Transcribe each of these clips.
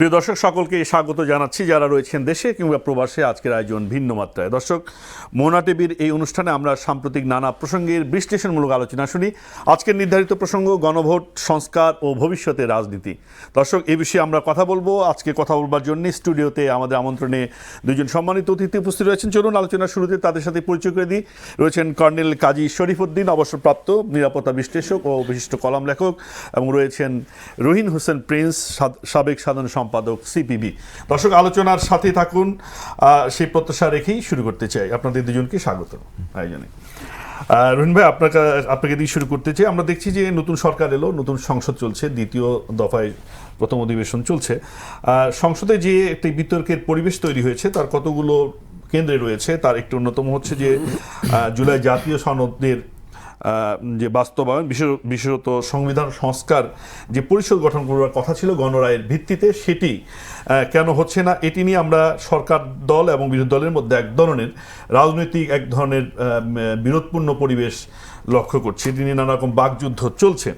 প্রিয় দর্শক সকলকে স্বাগত জানাচ্ছি যারা রয়েছেন দেশে কিংবা প্রবাসে। আজকের আয়োজন ভিন্ন মাত্রায়। দর্শক, মোহনা টিভির এই অনুষ্ঠানে আমরা সাম্প্রতিক নানা প্রসঙ্গের বিশ্লেষণমূলক আলোচনা শুনি। আজকের নির্ধারিত প্রসঙ্গ গণভোট, সংস্কার ও ভবিষ্যতের রাজনীতি। দর্শক, এই বিষয়ে আমরা কথা বলবো। আজকে কথা বলবার জন্য স্টুডিওতে আমাদের আমন্ত্রণে দুজন সম্মানিত অতিথি উপস্থিত রয়েছেন। চলুন আলোচনার শুরুতে তাদের সাথে পরিচয় করে দিই। রয়েছেন কর্নেল কাজী শরীফউদ্দীন, অবসরপ্রাপ্ত নিরাপত্তা বিশ্লেষক ও বিশিষ্ট কলাম লেখক, এবং রয়েছেন রহিন হোসেন প্রিন্স, সাবেক সাধারণ সম্পাদক সিপিবি। দর্শক, আলোচনার সাথে থাকুন, সেই প্রত্যাশা রেখেই শুরু করতে চাই। আপনাদের দুজনকে স্বাগত আয়োজনে। রহিন ভাই, আপনাকে দিয়ে শুরু করতে চাই। আমরা দেখছি যে নতুন সরকার এলো, নতুন সংসদ চলছে, দ্বিতীয় দফায় প্রথম অধিবেশন চলছে। সংসদে যে একটি বিতর্কের পরিবেশ তৈরি হয়েছে তার কতগুলো কেন্দ্রে রয়েছে। তার একটি অন্যতম হচ্ছে যে জুলাই জাতীয় সনদের যে বাস্তবায়ন, বিশেষত সংবিধান সংস্কার যে পরিষদ গঠন করার কথা ছিল গণরায়ের ভিত্তিতে, সেটি কেন হচ্ছে না, এটি নিয়ে আমরা সরকার দল এবং বিরোধী দলের মধ্যে এক ধরনের রাজনৈতিক বিরোধপূর্ণ পরিবেশ লক্ষ্য করছি। এটি নিয়ে নানা রকম বাকযুদ্ধ চলছে।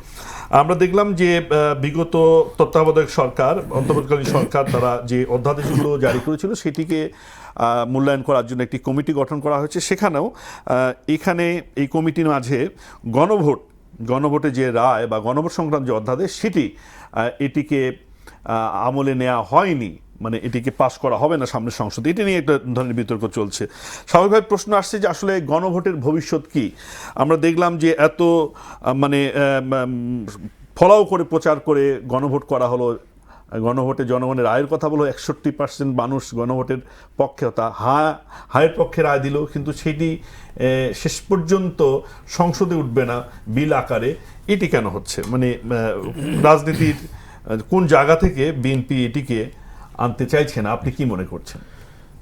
আমরা দেখলাম যে বিগত তত্ত্বাবধায়ক সরকার, অন্তর্বর্তীকালীন সরকার, তারা যে অধ্যাদেশগুলো জারি করেছিল সেটিকে মূল্যায়ন করার জন্য একটি কমিটি গঠন করা হয়েছে। সেখানেও এখানে এই কমিটির মাঝে গণভোটে যে রায় বা গণভোট সংক্রান্ত যে অধ্যাদেশ, সেটি এটিকে আমলে নেওয়া হয়নি, মানে এটিকে পাশ করা হবে না সামনের সংসদে। এটি নিয়ে একটা ধরনের বিতর্ক চলছে। স্বাভাবিকভাবে প্রশ্ন আসছে যে আসলে গণভোটের ভবিষ্যৎ কি। আমরা দেখলাম যে এত ফলাও করে প্রচার করে গণভোট করা হলো, গণভোটে জনগণের রায়ের কথা বলো, 61% মানুষ গণভোটের পক্ষে, হায়ের পক্ষে রায় দিল, কিন্তু সেটি শেষ পর্যন্ত সংসদে উঠবে না বিল আকারে। এটি কেন হচ্ছে? মানে রাজনীতির কোন জায়গা থেকে বিএনপি এটিকে আনতে চাইছে না? আপনি কি মনে করছেন?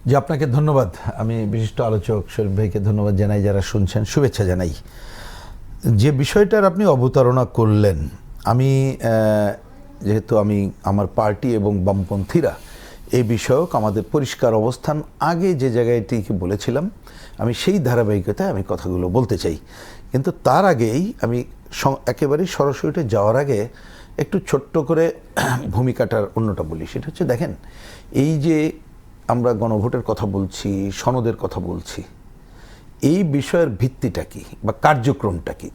যে আপনাকে ধন্যবাদ। আমি বিশিষ্ট আলোচক শরীফ ভাইকে ধন্যবাদ জানাই, যারা শুনছেন শুভেচ্ছা জানাই। যে বিষয়টার আপনি অবতারণা করলেন, যেহেতু আমার পার্টি এবং বামপন্থীরা এই বিষয়ক আমাদের পরিষ্কার অবস্থান আগে যে জায়গাটিকে বলেছিলাম, আমি সেই ধারাবাহিকতায় আমি কথাগুলো বলতে চাই। কিন্তু তার আগেই আমি একেবারেই সরাসরি যাওয়ার আগে একটু ছোট্ট করে ভূমিকাটার অন্যটা বলি। সেটা হচ্ছে, দেখেন, এই যে আমরা গণভোটের কথা বলছি, সনদের কথা বলছি, এই বিষয়ের ভিত্তিটা কি বা কার্যক্রমটা কি,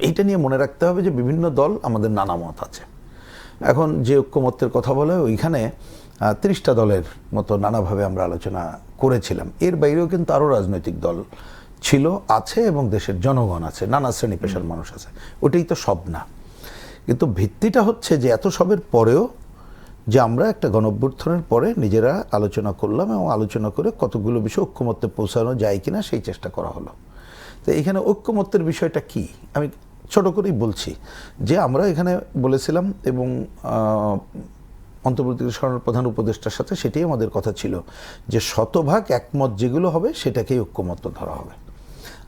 এইটা নিয়ে মনে রাখতে হবে যে বিভিন্ন দল, আমাদের নানা মত আছে। এখন যে ঐক্যমত্যের কথা বলে, ওইখানে 30টা দলের মতো নানাভাবে আমরা আলোচনা করেছিলাম। এর বাইরেও কিন্তু আরও রাজনৈতিক দল ছিল, আছে, এবং দেশের জনগণ আছে, নানা শ্রেণী পেশার মানুষ আছে। ওটাই তো সব না। কিন্তু ভিত্তিটা হচ্ছে যে এত সবের পরেও যে আমরা একটা গণঅভ্যুত্থানের পরে নিজেরা আলোচনা করলাম, এবং আলোচনা করে কতগুলো বিষয় ঐক্যমত্যে পৌঁছানো যায় কিনা সেই চেষ্টা করা হলো। তো এখানে ঐক্যমত্যের বিষয়টা কি, আমি ছোট করেই বলছি যে আমরা এখানে বলেছিলাম, এবং অন্তর্বর্তীকালীন সরকারের প্রধান উপদেষ্টার সাথে সেটাই আমাদের কথা ছিল, যে শতভাগ একমত যেগুলো হবে সেটাকেই ঐক্যমত্য ধরা হবে,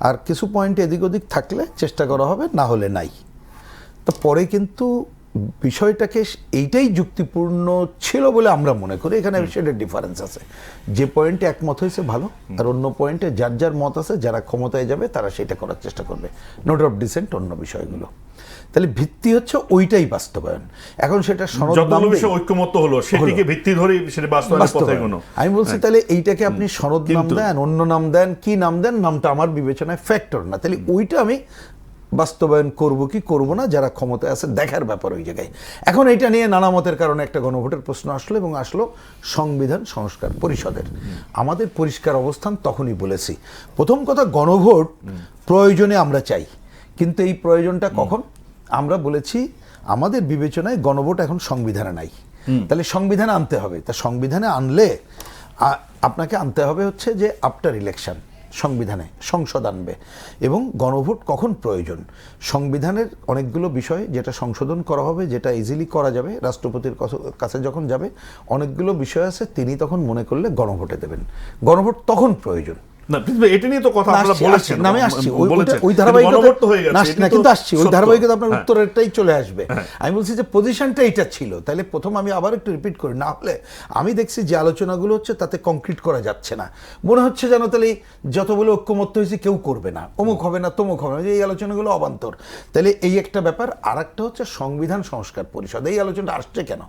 আর কিছু পয়েন্ট এদিক ওদিক থাকলে চেষ্টা করা হবে, না হলে নাই। তো পরে কিন্তু বিষয়টাকে এইটাই যুক্তিপূর্ণ ছিল বলে আমরা মনে করি। এখানে বিষয়টা ডিফারেন্স আছে, যে পয়েন্টে একমত হয়েছে ভালো, আর অন্য পয়েন্টে যার যার মত আছে, যারা ক্ষমতায় যাবে তারা সেটা করার চেষ্টা করবে, নোট অফ ডিসেন্ট অন্য বিষয়গুলো। তাহলে ভিত্তি হচ্ছে ওইটাই বাস্তবায়ন। এখন সেটা ঐক্যমত্য হলো, সেটিকে ভিত্তি ধরে সেটা বাস্তবায়ন। আমি বলছি, তাহলে এইটাকে আপনি সনদ নাম দেন, অন্য নাম দেন, কি নাম দেন, নামটা আমার বিবেচনায় ফ্যাক্টর না। তাহলে ওইটা আমি বাস্তবায়ন করব কি করব না, যারা ক্ষমতায় আছে দেখার ব্যাপার ওই জায়গায়। এখন এটা নিয়ে নানা মতের কারণে একটা গণভোটের প্রশ্ন আসলো, এবং আসলো সংবিধান সংস্কার পরিষদের। আমাদের পরিষ্কার অবস্থান তখনই বলেছি, প্রথম কথা, গণভোট প্রয়োজনে আমরা চাই, কিন্তু এই প্রয়োজনটা কখন? আমরা বলেছি আমাদের বিবেচনায় গণভোট এখন সংবিধানে নাই, তাহলে সংবিধানে আনতে হবে। তা সংবিধানে আনলে আপনাকে আনতে হবে হচ্ছে যে আফটার ইলেকশন সংবিধানে সংসদ আনবে, এবং গণভোট কখন প্রয়োজন? সংবিধানের অনেকগুলো বিষয় যেটা সংশোধন করা হবে, যেটা ইজিলি করা যাবে, রাষ্ট্রপতির কাছে যখন যাবে, অনেকগুলো বিষয় আছে তিনি তখন মনে করলে গণভোটে দেবেন। গণভোট তখন প্রয়োজন, না প্রিন্স ভাই, এটা নিয়ে তো কথা আপনারা বলেছেন, নামে আসছি বলেছেন, ওই কিন্তু ধারাবাহিকতা গণভোট তো হয়ে গেছে, না এটা তো কিন্তু আসছি ওই সত্য। ধারাবাহিকতা আপনার হ্যাঁ। উত্তরেরটাই চলে আসবে। আমি বলছি যে পজিশনটা এটা ছিল, তাহলে প্রথম আমি আবার একটু রিপিট করি, না হলে আমি দেখছি যে আলোচনাগুলো হচ্ছে তাতে কংক্রিট করা যাচ্ছে না, মনে হচ্ছে যেন তাহলে যতগুলো ঐক্যমত্য হয়েছে কেউ করবে না, অমুক হবে না তমুক হবে না, এই আলোচনাগুলো অবান্তর। তাহলে এই একটা ব্যাপার। আর একটা হচ্ছে সংবিধান সংস্কার পরিষদ, এই আলোচনাটা আসছে কেন?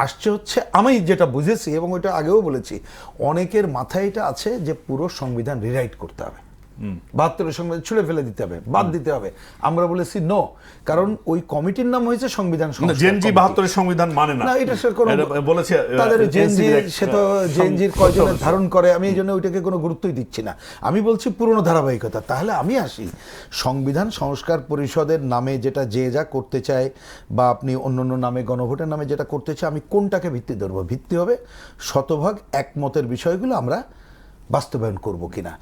আসছে হচ্ছে আমি যেটা বুঝেছি এবং ওইটা আগেও বলেছি, অনেকের মাথায় এটা আছে যে পুরো সংবিধান রিরাইট করতে হবে, 72 সংবিধান ছুঁড়ে ফেলে দিতে হবে, বাদ দিতে হবে। আমরা বলেছি নো, কারণ ওই কমিটির নাম হয়েছে সংবিধান সংস্কার জেনজি কমিটি। 72 সংবিধান মানে না, না, এটা সে কোনো এটা বলেছে তাদের জেনজি, NCB র সে তো জেনজির কয়জনের ধারণ করে, আমি এই জন্য ওইটাকে কোনো গুরুত্বই দিচ্ছি না। আমি বলছি পুরনো ধারাবাহিকতা। তাহলে আমি আসি সংবিধান সংস্কার পরিষদের নামে যেটা যে যা করতে চায়, বা আপনি অন্য অন্য নামে গণভোটের নামে যেটা করতে চায়, আমি কোনটাকে ভিত্তি ধরবো? ভিত্তি হবে শতভাগ একমতের বিষয়গুলো আমরা বাস্তবায়ন করব কিনা।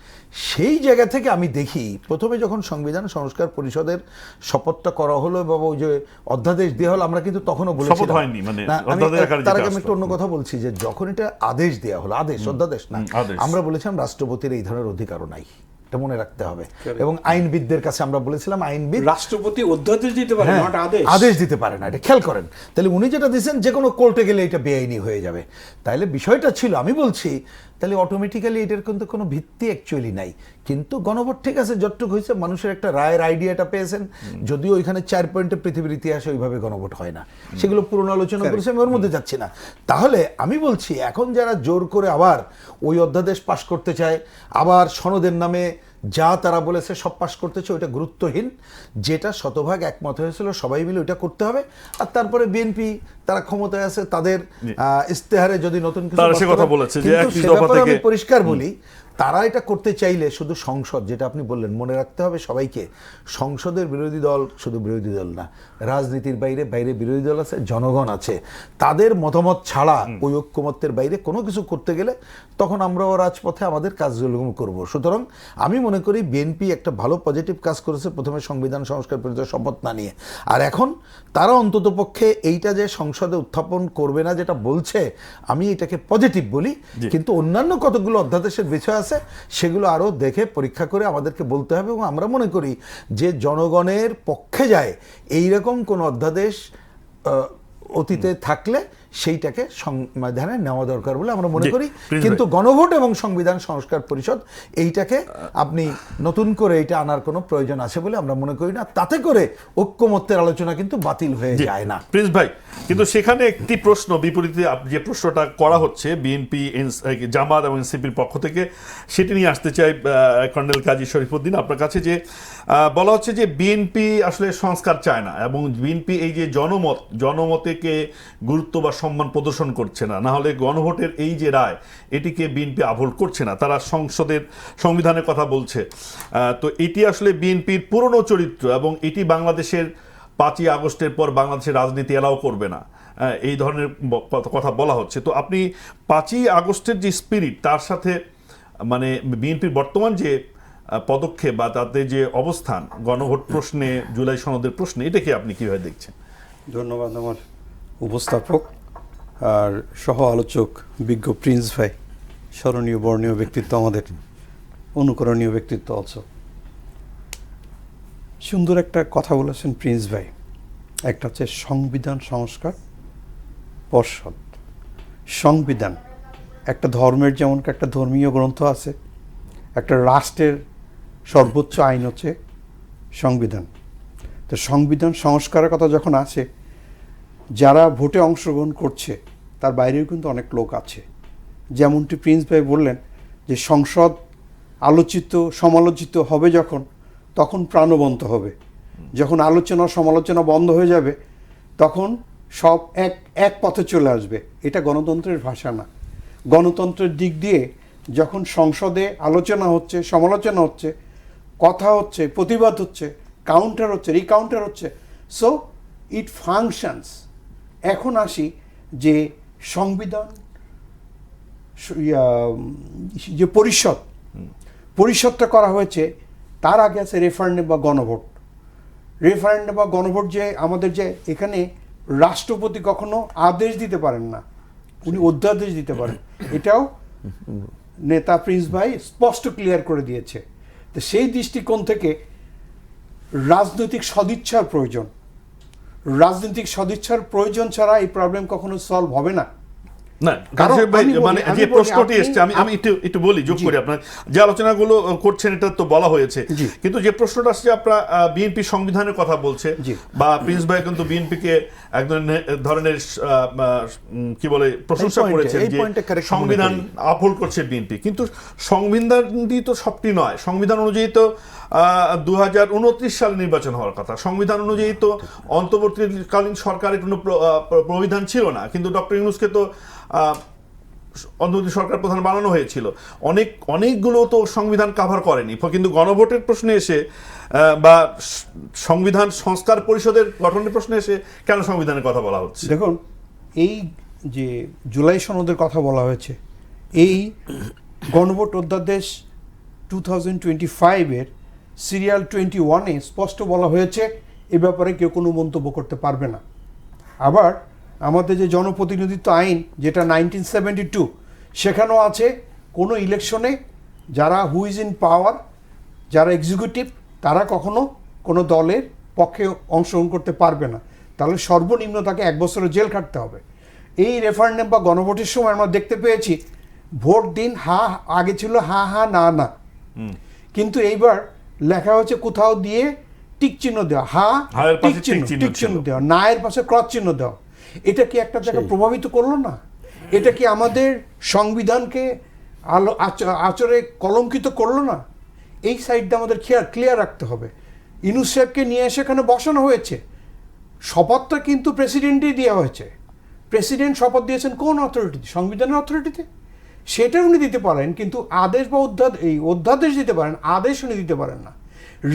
সেই জায়গা থেকে আমি দেখি প্রথমে যখন সংবিধান সংস্কার পরিষদের শপথটা করা হলো বা ওই যে অধ্যাদেশ দেওয়া হলো, আমরা কিন্তু তখনও বলেছিলাম, শপথ হয়নি, মানে না, অধ্যাদেশ আকারে তার যেটা আগে আমি আসলো। একটু অন্য কথা বলছি যে যখন এটা আদেশ দেওয়া হলো, আদেশ অধ্যাদেশ না, আদেশ। আমরা বলেছিলাম রাষ্ট্রপতির এই ধরনের অধিকারও নাই, এটা মনে রাখতে হবে। এবং আইনবিদদের কাছে আমরা বলেছিলাম আইনবিদ রাষ্ট্রপতি অধ্যাদেশ দিতে পারে, হ্যাঁ, নট আদেশ। আদেশ দিতে পারে না, এটা খেয়াল করেন। তাহলে উনি যেটা দিয়েছেন যে কোনো কোর্টে গেলে এটা বেআইনি হয়ে যাবে। তাহলে বিষয়টা ছিল, আমি বলছি তাহলে অটোমেটিক্যালি এটার কিন্তু কোনো ভিত্তি অ্যাকচুয়ালি নাই। কিন্তু গণভোট ঠিক আছে, যতটুকু হয়েছে মানুষের একটা রায়ের আইডিয়াটা পেয়েছেন, যদিও ওইখানে 4 পয়েন্টে পৃথিবীর ইতিহাসে ওইভাবে গণভোট হয় না, সেগুলো পুরনো আলোচনা করেছে, আমি ওর মধ্যে যাচ্ছি না। তাহলে আমি বলছি এখন যারা জোর করে আবার ওই অধ্যাদেশ পাশ করতে চায়, আবার সনদের নামে যা তারা বলেছে সব পাশ করতেছে, ওইটা গুরুত্বহীন। যেটা শতভাগ একমত হয়েছিল সবাই মিলে ওইটা করতে হবে। আর তারপরে বিএনপি তারা ক্ষমতায় আছে, তাদের ইস্তেহারে যদি নতুন কিছু তারা সে কথা বাস্তবায়ন- বলেছে যে কিন্তু একটি সে দফা ব্যাপারে আমি থেকে- পরিষ্কার বলি, তারা এটা করতে চাইলে শুধু সংসদ, যেটা আপনি বললেন, মনে রাখতে হবে সবাইকে, সংসদের বিরোধী দল শুধু বিরোধী দল না, রাজনীতির বাইরে বাইরে বিরোধী দল আছে, জনগণ আছে, তাদের মতামত ছাড়া ওই ঐক্যমত্যের বাইরে কোনো কিছু করতে গেলে তখন আমরাও রাজপথে আমাদের কাজগুলো করব। সুতরাং আমি মনে করি বিএনপি একটা ভালো পজিটিভ কাজ করেছে, প্রথমে সংবিধান সংস্কার পরিষদের শপথ না নিয়ে। আর এখন তারা অন্ততপক্ষে এইটা যে সংসদে উত্থাপন করবে না যেটা বলছে, আমি এটাকে পজিটিভ বলি। কিন্তু অন্যান্য কতগুলো অধ্যাদেশের বিষয় আছে, সেগুলো আরও দেখে পরীক্ষা করে আমাদেরকে বলতে হবে। এবং আমরা মনে করি যে জনগণের পক্ষে যায় এইরকম কোন অধ্যাদেশ অতীতে থাকলে সেইটাকে সংবিধানে নেওয়া দরকার বলে আমরা মনে জি, করি। প্রিন্স কিন্তু গণভোট এবং সংবিধান সংস্কার পরিষদ এইটাকে আপনি নতুন করে এটা আনার কোনো প্রয়োজন আছে বলে আমরা মনে করি না। তাতে করে ঐক্যমত্যের আলোচনা কিন্তু বাতিল হয়ে যায় না। প্রিন্স ভাই, কিন্তু সেখানে একটি প্রশ্ন বিপরীতে যে প্রশ্নটা করা হচ্ছে বিএনপি, জামাত এবং এনসিপির পক্ষ থেকে, সেটি নিয়ে আসতে চাই কর্নেল কাজী শরীফুদ্দিন আপনার কাছে। যে বলা হচ্ছে যে বিএনপি আসলে সংস্কার চায় না, এবং বিএনপি এই যে জনমতকে গুরুত্ব বা সম্মান প্রদর্শন করছে না, না হলে গণভোটের এই যে রায় এটিকে বিএনপি আপহোল্ড করছে না, তারা সংবিধানের কথা বলছে। তো এটি আসলে বিএনপির পুরনো চরিত্র, এবং এটি বাংলাদেশের 5ই আগস্টের পর বাংলাদেশের রাজনীতি এলাও করবে না, এই ধরনের কথা বলা হচ্ছে। তো আপনি 5ই আগস্টের যে স্পিরিট, তার সাথে মানে বিএনপির বর্তমান যে পদক্ষেপ বা তাদের যে অবস্থান গণভোট প্রশ্নে, জুলাই সনদের প্রশ্নে, এটাকে আপনি কিভাবে দেখছেন? ধন্যবাদ আমার উপস্থাপক আর সহ আলোচক বিজ্ঞ প্রিন্স ভাই, স্মরণীয় বর্ণীয় ব্যক্তিত্ব, আমাদের অনুকরণীয় ব্যক্তিত্ব অলসো। সুন্দর একটা কথা বলেছেন প্রিন্স ভাই, একটা হচ্ছে সংবিধান সংস্কার পর্ষদ। সংবিধান একটা ধর্মের যেমন একটা ধর্মীয় গ্রন্থ আছে, একটা রাষ্ট্রের সর্বোচ্চ আইন হচ্ছে সংবিধান। তো সংবিধান সংস্কারের কথা যখন আসে, যারা ভোটে অংশগ্রহণ করছে তার বাইরেও কিন্তু অনেক লোক আছে। যেমনটি প্রিন্স ভাই বললেন যে সংসদ আলোচিত সমালোচিত হবে যখন, তখন প্রাণবন্ত হবে। যখন আলোচনা সমালোচনা বন্ধ হয়ে যাবে, তখন সব এক পথে চলে আসবে। এটা গণতন্ত্রের ভাষা না। গণতন্ত্রের দিক দিয়ে যখন সংসদে আলোচনা হচ্ছে, সমালোচনা হচ্ছে, কথা হচ্ছে, প্রতিবাদ হচ্ছে, কাউন্টার হচ্ছে, রিকাউন্টার হচ্ছে, সো ইট ফাংশনস। এখন আসি যে সংবিধান যে পরিষদটা করা হয়েছে, তার আগে আছে রেফারেন্ডাম বা গণভোট। রেফারেন্ডাম বা গণভোট যে আমাদের যে এখানে রাষ্ট্রপতি কখনো আদেশ দিতে পারেন না, উনি অধ্যাদেশ দিতে পারেন। এটাও নেতা প্রিন্স ভাই স্পষ্ট ক্লিয়ার করে দিয়েছে। তো সেই দৃষ্টিকোণ থেকে রাজনৈতিক সদিচ্ছার প্রয়োজন। রাজনৈতিক সদিচ্ছার প্রয়োজন ছাড়া এই প্রবলেম কখনো সলভ হবে না। না, কারণ কাশেম ভাই, আমি বলি- মানে আমি যে বলি, প্রশ্নটি আপনি- এসছে, আমি একটু বলি, যোগ জি। করি। আপনার যে আলোচনাগুলো করছেন এটা তো বলা হয়েছে, জি। কিন্তু যে প্রশ্নটা আসছে, আপনার বিএনপি সংবিধানের কথা বলছে, জি। বা প্রিন্স ভাই কিন্তু বিএনপিকে এক ধরনের কি বলে প্রশংসা এই পয়েন্টে- করেছেন এই যে পয়েন্টে correct সংবিধান মনে আপহোল্ড করছে বিএনপি, কিন্তু সংবিধানটি তো সবটি নয়। সংবিধান অনুযায়ী তো 2029 সালে নির্বাচন হওয়ার কথা। সংবিধান অনুযায়ী তো অন্তর্বর্তীকালীন সরকারের কোনো প্রবিধান ছিল না, কিন্তু ডক্টর ইউনূসকে তো অন্তর্বর্তী সরকার প্রধান বানানো হয়েছিল। অনেকগুলো তো সংবিধান কাভার করেনি, কিন্তু গণভোটের প্রশ্নে এসে বা সংবিধান সংস্কার পরিষদের গঠনের প্রশ্নে এসে কেন সংবিধানের কথা বলা হচ্ছে? দেখুন, এই যে জুলাই সনদের কথা বলা হয়েছে, এই গণভোট অধ্যাদেশ 2025-এর সিরিয়াল 21-এ স্পষ্ট বলা হয়েছে এ ব্যাপারে কেউ কোনো মন্তব্য করতে পারবে না। আবার আমাদের যে জনপ্রতিনিধিত্ব আইন, যেটা 1972, সেখানেও আছে কোনো ইলেকশনে যারা হুইজ ইন পাওয়ার, যারা এক্সিকিউটিভ, তারা কখনো কোনো দলের পক্ষে অংশগ্রহণ করতে পারবে না। তাহলে সর্বনিম্ন তাকে 1 বছরের জেল খাটতে হবে। এই রেফারেন্ডাম বা গণভোটের সময় আমরা দেখতে পেয়েছি ভোট দিন আগে ছিল হা হা না না, কিন্তু এইবার লেখা হচ্ছে কোথাও দিয়ে টিক চিহ্ন দেওয়া, হায়ের পাশে টিক চিহ্ন দেওয়া, না এর পাশে ক্রস চিহ্ন দেওয়া। এটা কি একটা জায়গায় প্রভাবিত করলো না? এটা কি আমাদের সংবিধানকে আচরে কলঙ্কিত করলো না? এই সাইডটা আমাদের ক্লিয়ার রাখতে হবে। ইউনূস সাহেবকে নিয়ে এসে এখানে বসানো হয়েছে, শপথটা কিন্তু প্রেসিডেন্টই দেওয়া হয়েছে। প্রেসিডেন্ট শপথ দিয়েছেন কোন অথরিটিতে? সংবিধানের অথরিটিতে। সেটা উনি দিতে পারেন, কিন্তু আদেশ বা অধ্যাদেশ দিতে পারেন, আদেশ উনি দিতে পারেন না।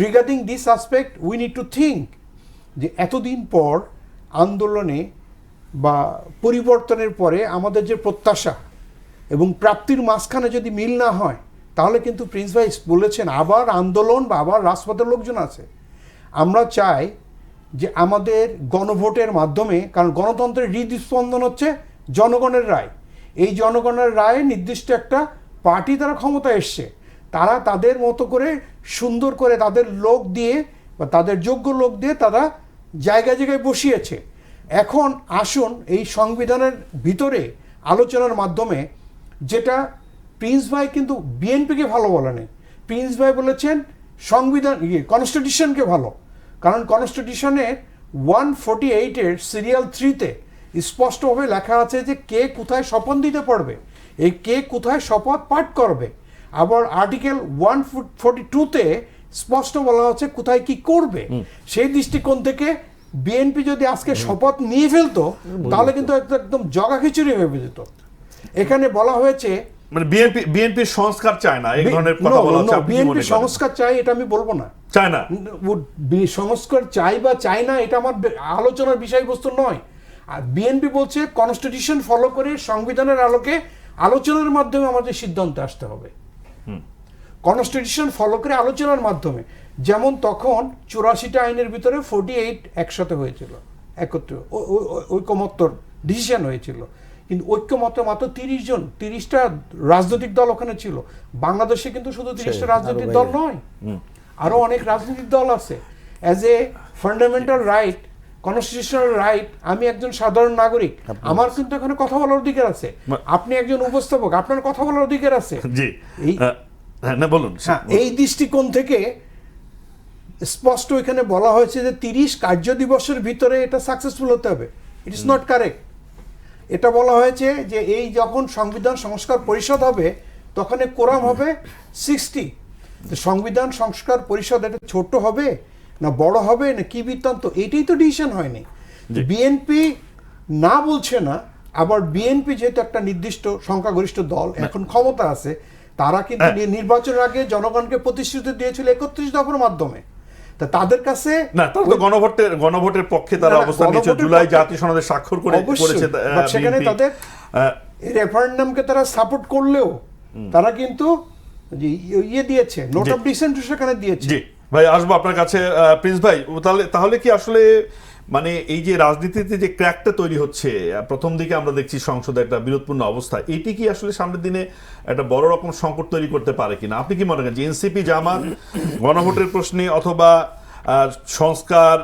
Regarding this aspect we need to think যে এতদিন পর আন্দোলনে বা পরিবর্তনের পরে আমাদের যে প্রত্যাশা এবং প্রাপ্তির মাঝখানে যদি মিল না হয়, তাহলে কিন্তু প্রিন্স ভাই বলেছেন আবার আন্দোলন বা আবার রাজপথের লোকজন আছে। আমরা চাই যে আমাদের গণভোটের মাধ্যমে, কারণ গণতন্ত্রের হৃদস্পন্দন হচ্ছে জনগণের রায়। এই জনগণের রায়ে নির্দিষ্ট একটা পার্টি তারা ক্ষমতা এসছে, তারা তাদের মতো করে সুন্দর করে তাদের লোক দিয়ে বা তাদের যোগ্য লোক দিয়ে তারা জায়গায় জায়গায় বসিয়েছে। এখন আসুন এই সংবিধানের ভিতরে আলোচনার মাধ্যমে, যেটা প্রিন্স ভাই কিন্তু বিএনপিকে ভালো বলেনি, প্রিন্স ভাই বলেছেন সংবিধান কনস্টিটিউশনকে ভালো। কারণ কনস্টিটিউশনের 148-এর সিরিয়াল 3-তে স্পষ্টভাবে লেখা আছে যে কে কোথায় শপথ দিতে পারবে, এই কে কোথায় শপথ পাঠ করবে। আবার আর্টিকেল 142-তে স্পষ্ট বলা হচ্ছে কোথায় কি করবে। সেই দৃষ্টিকোণ থেকে বিএনপি যদি আজকে শপথ নিয়ে ফেলতো, তাহলে কিন্তু একদম জগা খিচুড়ি হয়ে যেত। এখানে বলা হয়েছে মানে বিএনপি সংস্কার চায় না, এই ধরনের কথা বলা হচ্ছে। আপনি কি মনে বিএনপি করেন? সংস্কার চাই এটা আমি বলবো না, চায় না। সংস্কার চাই বা চাই না এটা আমার আলোচনার বিষয়বস্তু নয়। আর বিএনপি বলছে কনস্টিটিউশন ফলো করে সংবিধানের আলোকে আলোচনার মাধ্যমে আমাদের সিদ্ধান্তে আসতে হবে। কনস্টিটিউশন ফলো করে আলোচনার মাধ্যমে, যেমন তখন 84টা আইনের ভিতরে 48 একসাথে হয়েছিল, একত্র ঐকমত্যর ডিসিশন হয়েছিল। কিন্তু ঐক্যমত মাত্র 30টা রাজনৈতিক দল ওখানে ছিল। বাংলাদেশে কিন্তু শুধু 30টা রাজনৈতিক দল নয়, আরো অনেক রাজনৈতিক দল আছে। As a fundamental right, constitutional right, আমি একজন সাধারণ নাগরিক, আমার কিন্তু এখানে কথা বলার অধিকার আছে। আপনি একজন উপস্থাপক, আপনার কথা বলার অধিকার আছে। জি, এই না বলুন। এই দৃষ্টিকোণ থেকে স্পষ্ট এখানে বলা হয়েছে যে 30 কার্য দিবসের ভিতরে এটা সাকসেসফুল হতে হবে। ইট ইজ নট কারেক্ট। এটা বলা হয়েছে যে এই যখন সংবিধান সংস্কার পরিষদ হবে, তখন কোরাম হবে 60। সংবিধান সংস্কার পরিষদ এটা ছোট হবে না বড় হবে না কি বৃত্তান্ত, এটাই তো ডিসিশন হয়নি। বিএনপি না বলছে না, আবার বিএনপি যেহেতু একটা নির্দিষ্ট সংখ্যাগরিষ্ঠ দল, এখন ক্ষমতা আছে, তারা কিন্তু নির্বাচনের আগে জনগণকে প্রতিশ্রুতি দিয়েছিল 31 দফার মাধ্যমে। তা তাদের কাছে না, তারা তো গণভোটের পক্ষে তারা অবস্থান নিয়েছে, জুলাই জাতীয় সনদে স্বাক্ষর করেছে। সেখানে তাদের এই রেফারেন্ডামকে তারা সাপোর্ট করলেও তারা কিন্তু ইয়ে দিয়েছে, নোট অফ ডিসেন্ট সেখানে দিয়েছে। জি ভাই, আসবো আপনার কাছে। প্রিন্স ভাই, তাহলে কি আসলে মানে এই যে রাজনীতিতে যে ক্র্যাকটা তৈরি হচ্ছে, প্রথম দিকে আমরা দেখছি সংসদে একটা বিরোধপূর্ণ অবস্থা, এটি কি আসলে সামনের দিনে একটা বড় রকম সংকট তৈরি করতে পারে কিনা? আপনি কি মনে করেন যে এনসিপি জামাত গণভোটের প্রশ্নে অথবা সংস্কার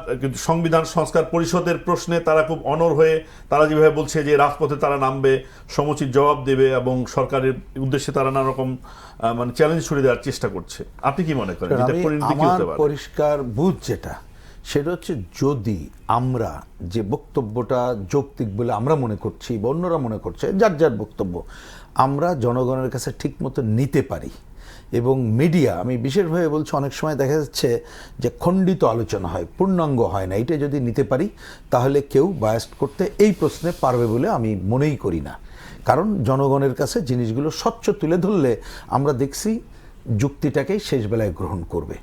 সংবিধান সংস্কার পরিষদের প্রশ্নে তারা খুব অনড় হয়ে তারা যেভাবে বলছে যে রাজপথে তারা নামবে, সমুচিত জবাব দেবে এবং সরকারের উদ্দেশ্যে তারা নানা রকম মানে চ্যালেঞ্জ ছুড়ে দেওয়ার চেষ্টা করছে, আপনি কি মনে করেন এটা পরিণতি কি আমার হতে পারে? পরিষ্কার বুঝ যেটা, সেটা হচ্ছে যদি আমরা যে বক্তব্যটা যৌক্তিক বলে আমরা মনে করছি বা অন্যরা মনে করছে, যার যার বক্তব্য আমরা জনগণের কাছে ঠিক মতো নিতে পারি, এবং মিডিয়া, আমি বিশেষভাবে বলছি, অনেক সময় দেখা যাচ্ছে যে খণ্ডিত আলোচনা হয়, পূর্ণাঙ্গ হয় না, এটা যদি নিতে পারি তাহলে কেউ বায়াস্ট করতে এই প্রশ্নে পারবে বলে আমি মনেই করি না। কারণ জনগণের কাছে জিনিসগুলো স্বচ্ছ তুলে ধরলে আমরা দেখছি যুক্তিটাকেই শেষ বেলায় গ্রহণ করবে।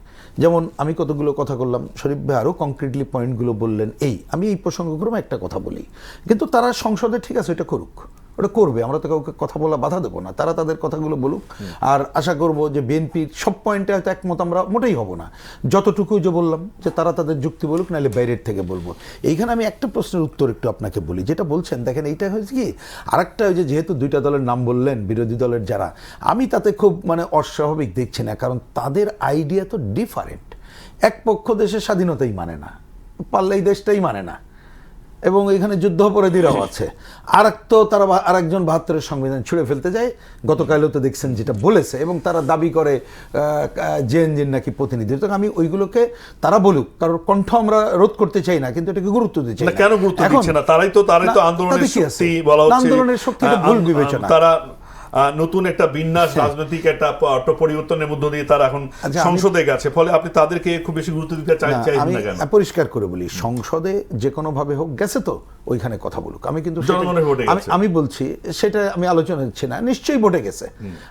যেমন আমি কতগুলো কথা বললাম, শরীফ ভাই আরও কংক্রিটলি পয়েন্টগুলো বললেন, আমি এই প্রসঙ্গক্রমে একটা কথা বলি, কিন্তু তারা সংসদে ঠিক আছে এটা করুক, ওটা করবে, আমরা তো কাউকে কথা বলা বাধা দেবো না, তারা তাদের কথাগুলো বলুক। আর আশা করব যে বিএনপির সব পয়েন্টে হয়তো একমত আমরা মোটেই হব না, যতটুকু যে বললাম যে তারা তাদের যুক্তি বলুক, নাহলে বাইরের থেকে বলবো। এইখানে আমি একটা প্রশ্নের উত্তর একটু আপনাকে বলি, যেটা বলছেন দেখেন এইটা হয়েছে কি, আরেকটা ওই যে যেহেতু দুইটা দলের নাম বললেন, বিরোধী দলের যারা, আমি তাতে খুব মানে অস্বাভাবিক দেখছি না, কারণ তাদের আইডিয়া তো ডিফারেন্ট। এক পক্ষ দেশের স্বাধীনতাই মানে না, পারলে এই দেশটাই মানে না, এবং এখানে যুদ্ধাপরাধীরাও আছে। আর তো তারা আরেকজন ৭২-এর সংবিধান ছুঁড়ে ফেলতে যায়, গতকালও তো দেখছেন যেটা বলেছে, এবং তারা দাবি করে জেএনজির নাকি প্রতিনিধি। তো আমি ওইগুলোকে তারা বলুক, কারণ কণ্ঠ আমরা রোধ করতে চাই না, কিন্তু এটাকে গুরুত্ব দিচ্ছি না। কেন গুরুত্ব দিচ্ছে না? তারাই তো আন্দোলনের শক্তি বলা হচ্ছে, আন্দোলনের শক্তি ভুল বিবেচনা। তারা নতুন একটা বিন্যাস, রাজনৈতিক একটা পরিবর্তনের মধ্য দিয়ে তারা এখন সংসদে গেছে, ফলে আপনি তাদেরকে খুব বেশি গুরুত্ব দিতে চাইছেন না কেন? পরিষ্কার করে বলি, সংসদে যে কোনো ভাবে হোক গেছে, তো ওইখানে কথা বলুক। আমি কিন্তু আমি বলছি সেটা আমি আলোচনা দিচ্ছি না, নিশ্চয়ই ভোটে গেছে,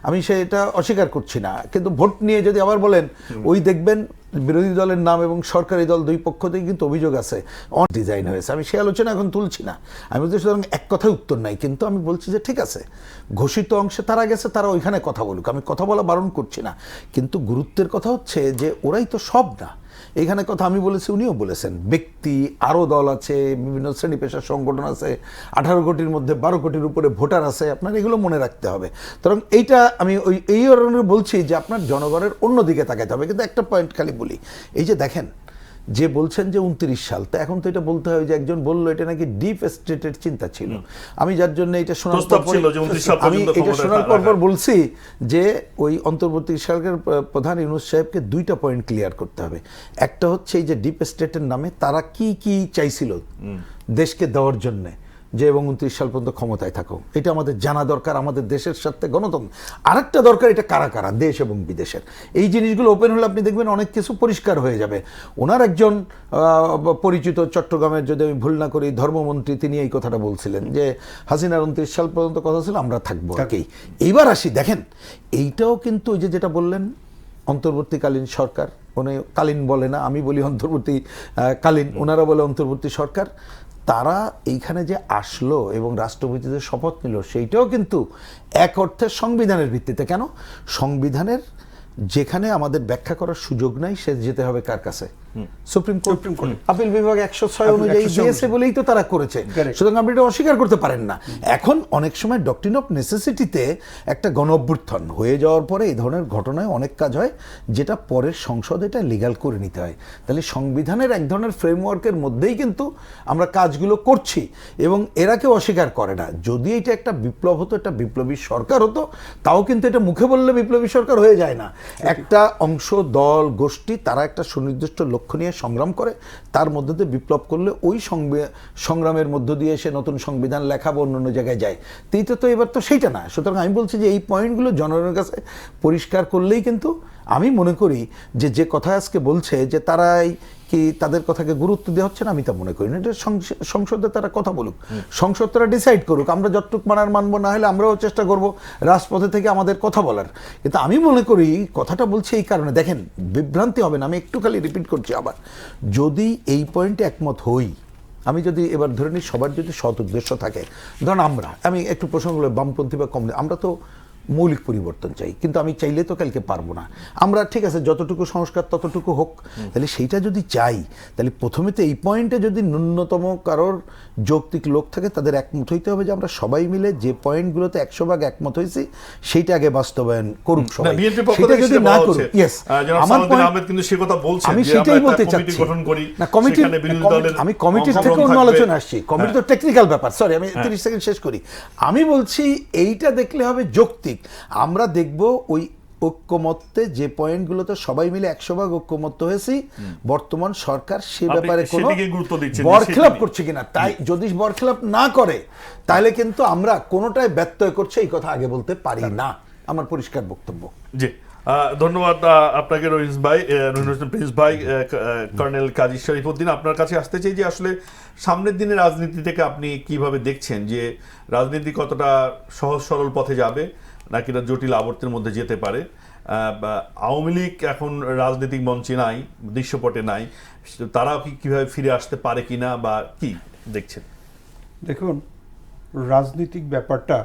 আমি সেটা অস্বীকার করছি না, কিন্তু ভোট নিয়ে যদি আবার বলেন, ওই দেখবেন বিরোধী দলের নাম এবং সরকারি দল দুই পক্ষ থেকে কিন্তু অভিযোগ আছে অনেক ডিজাইন হয়েছে, আমি সেই আলোচনা এখন তুলছি না। আমি বলছি সুতরাং এক কথায় উত্তর নাই, কিন্তু আমি বলছি যে ঠিক আছে, ঘোষিত অংশে তারা গেছে, তারা ওইখানে কথা বলুক, আমি কথা বলা বারণ করছি না, কিন্তু গুরুত্বের কথা হচ্ছে যে ওরাই তো সব না। এখানে কথা আমি বলেছি, উনিও বলেছেন, ব্যক্তি আরও দল আছে, বিভিন্ন শ্রেণী পেশার সংগঠন আছে, 18 কোটির মধ্যে 12 কোটির উপরে ভোটার আছে, আপনার এগুলো মনে রাখতে হবে। সুতরাং এইটা আমি এই কারণে বলছি যে আপনার জনগণের অন্যদিকে তাকাতে হবে। কিন্তু একটা পয়েন্ট খালি বলি, এই যে দেখেন, যে বলছেন যে 29 সাল, তো এখন তো এটা বলতে হয় যে একজন বললো এটা নাকি ডিপ স্টেটের চিন্তা ছিল। আমি যার জন্য এটা শোনার পর বলছি যে ওই অন্তর্বর্তী সরকারের প্রধান ইউনূস সাহেবকে 2টা পয়েন্ট ক্লিয়ার করতে হবে। একটা হচ্ছে এই যে ডিপ স্টেটের নামে তারা কি কি চাইছিল দেশকে দেওয়ার জন্যে, যে এবং 29 সাল পর্যন্ত ক্ষমতায় থাকো, এটা আমাদের জানা দরকার, আমাদের দেশের সাথে গণতন্ত্র। আরেকটা দরকার, এটা কারা কারা, দেশ এবং বিদেশের। এই জিনিসগুলো ওপেন হলে আপনি দেখবেন অনেক কিছু পরিষ্কার হয়ে যাবে। ওনার একজন পরিচিত চট্টগ্রামের, যদি আমি ভুল না করি, ধর্মমন্ত্রী, তিনি এই কথাটা বলছিলেন যে হাসিনার 29 সাল পর্যন্ত কথা ছিল আমরা থাকবো আর কি। এইবার আসি, দেখেন এইটাও কিন্তু ওই যে যেটা বললেন অন্তর্বর্তীকালীন সরকার, উনি কালীন বলে না, আমি বলি অন্তর্বর্তীকালীন, ওনারা বলে অন্তর্বর্তী সরকার, তারা এইখানে যে আসলো এবং রাষ্ট্রপতিতে শপথ নিল, সেইটাও কিন্তু এক অর্থে সংবিধানের ভিত্তিতে। কেন? সংবিধানের যেখানে আমাদের ব্যাখ্যা করার সুযোগ নাই, সে যেতে হবে কার কাছে? Supreme court. আপিল বিভাগ 106 অনুযায়ী দিয়েছে বলেই তো তারা করেছে, সুতরাং আপনি এটা অস্বীকার করতে পারেন না। এখন অনেক সময় ডক্ট্রিন অফ নেসেসিটিতে একটা গণ অভ্যুত্থান হয়ে যাওয়ার পরে এই ধরনের ঘটনায় অনেক কাজ হয়, যেটা পরের সংসদে এটা লিগ্যাল করে নিতে হয়। তাহলে সংবিধানের এক ধরনের ফ্রেমওয়ার্কের মধ্যেই কিন্তু আমরা কাজগুলো করছি, এবং এরা কেউ অস্বীকার করে না। যদি এটা একটা বিপ্লব হতো, একটা বিপ্লবী সরকার হতো, তাও কিন্তু এটা মুখে বললে বিপ্লবী সরকার হয়ে যায় না। একটা অংশ, দল, গোষ্ঠী, তারা একটা সুনির্দিষ্ট লক্ষ্য নিয়ে সংগ্রাম করে, তার মধ্যে দিয়ে বিপ্লব করলে ওই সংগ্রামের মধ্য দিয়ে সে নতুন সংবিধান লেখা বা অন্য জায়গায় যায়। তো এবার তো সেইটা না। সুতরাং আমি বলছি যে এই পয়েন্টগুলো জনগণের কাছে পরিষ্কার করলেই কিন্তু আমি মনে করি যে কথা আজকে বলছে যে তারাই কি তাদের কথাকে গুরুত্ব দেওয়া হচ্ছে না, আমি তা মনে করি না। এটা সংসদে তারা কথা বলুক, সংসদ তারা ডিসাইড করুক, আমরা যতটুকু মানবো, না হলে আমরাও চেষ্টা করব রাজপথে থেকে আমাদের কথা বলার। কিন্তু আমি মনে করি, কথাটা বলছি এই কারণে, দেখেন বিভ্রান্তি হবে না, আমি একটু খালি রিপিট করছি আবার, যদি এই পয়েন্টে একমত হই, আমি যদি এবার ধরে নিই সবার যদি সৎ উদ্দেশ্য থাকে, ধরুন আমি একটু প্রসঙ্গ বামপন্থী বা কমিউনিস্ট, আমরা তো মৌলিক পরিবর্তন চাই, কিন্তু আমি চাইলে তো কালকে পারবো না। আমরা ঠিক আছে যতটুকু সংস্কার ততটুকু হোক, তাহলে সেইটা যদি চাই তাহলে প্রথমে তো এই পয়েন্টে যদি ন্যূনতম কারোর যৌক্তিক লোক থাকে তাদের একমত হইতে হবে যে আমরা সবাই মিলে যে পয়েন্টগুলোতে 100% একমত হয়েছি সেইটা আগে বাস্তবায়ন করুক সবাই। বিএনপির পক্ষ সেটা থেকে যদি সেটা না বলা করুক, হচ্ছে। ইয়েস জনাব আমার সালাউদ্দিন point- আহমেদ কিন্তু সে কথা বলছেন আমি যে সেটাই আমরা বলতে একটা কমিটি চাচ্ছি গঠন করি, না, কমিটির সেখানে বিরোধী দলের আমি কমিটির অংশগ্রহণ থেকে অন্য থাকবে। আলোচনা আসছি, কমিটি তো টেকনিক্যাল ব্যাপার, সরি আমি 30 সেকেন্ড শেষ করি। আমি বলছি এইটা দেখলে হবে যৌক্তিক। আমরা দেখব ওই ঐক্যমত্যে যে পয়েন্টগুলোতে সবাই মিলে 100% ঐক্যমত্য হয়েছি, বর্তমান সরকার সে আপনি ব্যাপারে কোনো সেদিকে গুরুত্ব দিচ্ছেন যে বরখেলাপ সেদিকে। করছে কিনা। তাই যদি বরখেলাপ না করে তাহলে কিন্তু আমরা কোনোটাই ব্যত্যয় করছে এই কথা আগে বলতে পারি না, আমার পরিষ্কার বক্তব্য। জি, ধন্যবাদ আপনাকে রহিস ভাই, রহিম হোসেন প্রিন্স ভাই। কর্নেল কাজী শরীফউদ্দিন, আপনার কাছে আসতে চাই যে আসলে সামনের দিনের রাজনীতিটাকে আপনি কিভাবে দেখছেন, যে রাজনীতি কতটা সহজ সরল পথে যাবে নাকি এটা জটিল আবর্তের মধ্যে যেতে পারে? আওয়ামী লীগ এখন রাজনৈতিক মঞ্চে নাই, দৃশ্যপটে নাই, তারাও কি কিভাবে ফিরে আসতে পারে কিনা বা কি দেখছেন? দেখুন, রাজনৈতিক ব্যাপারটা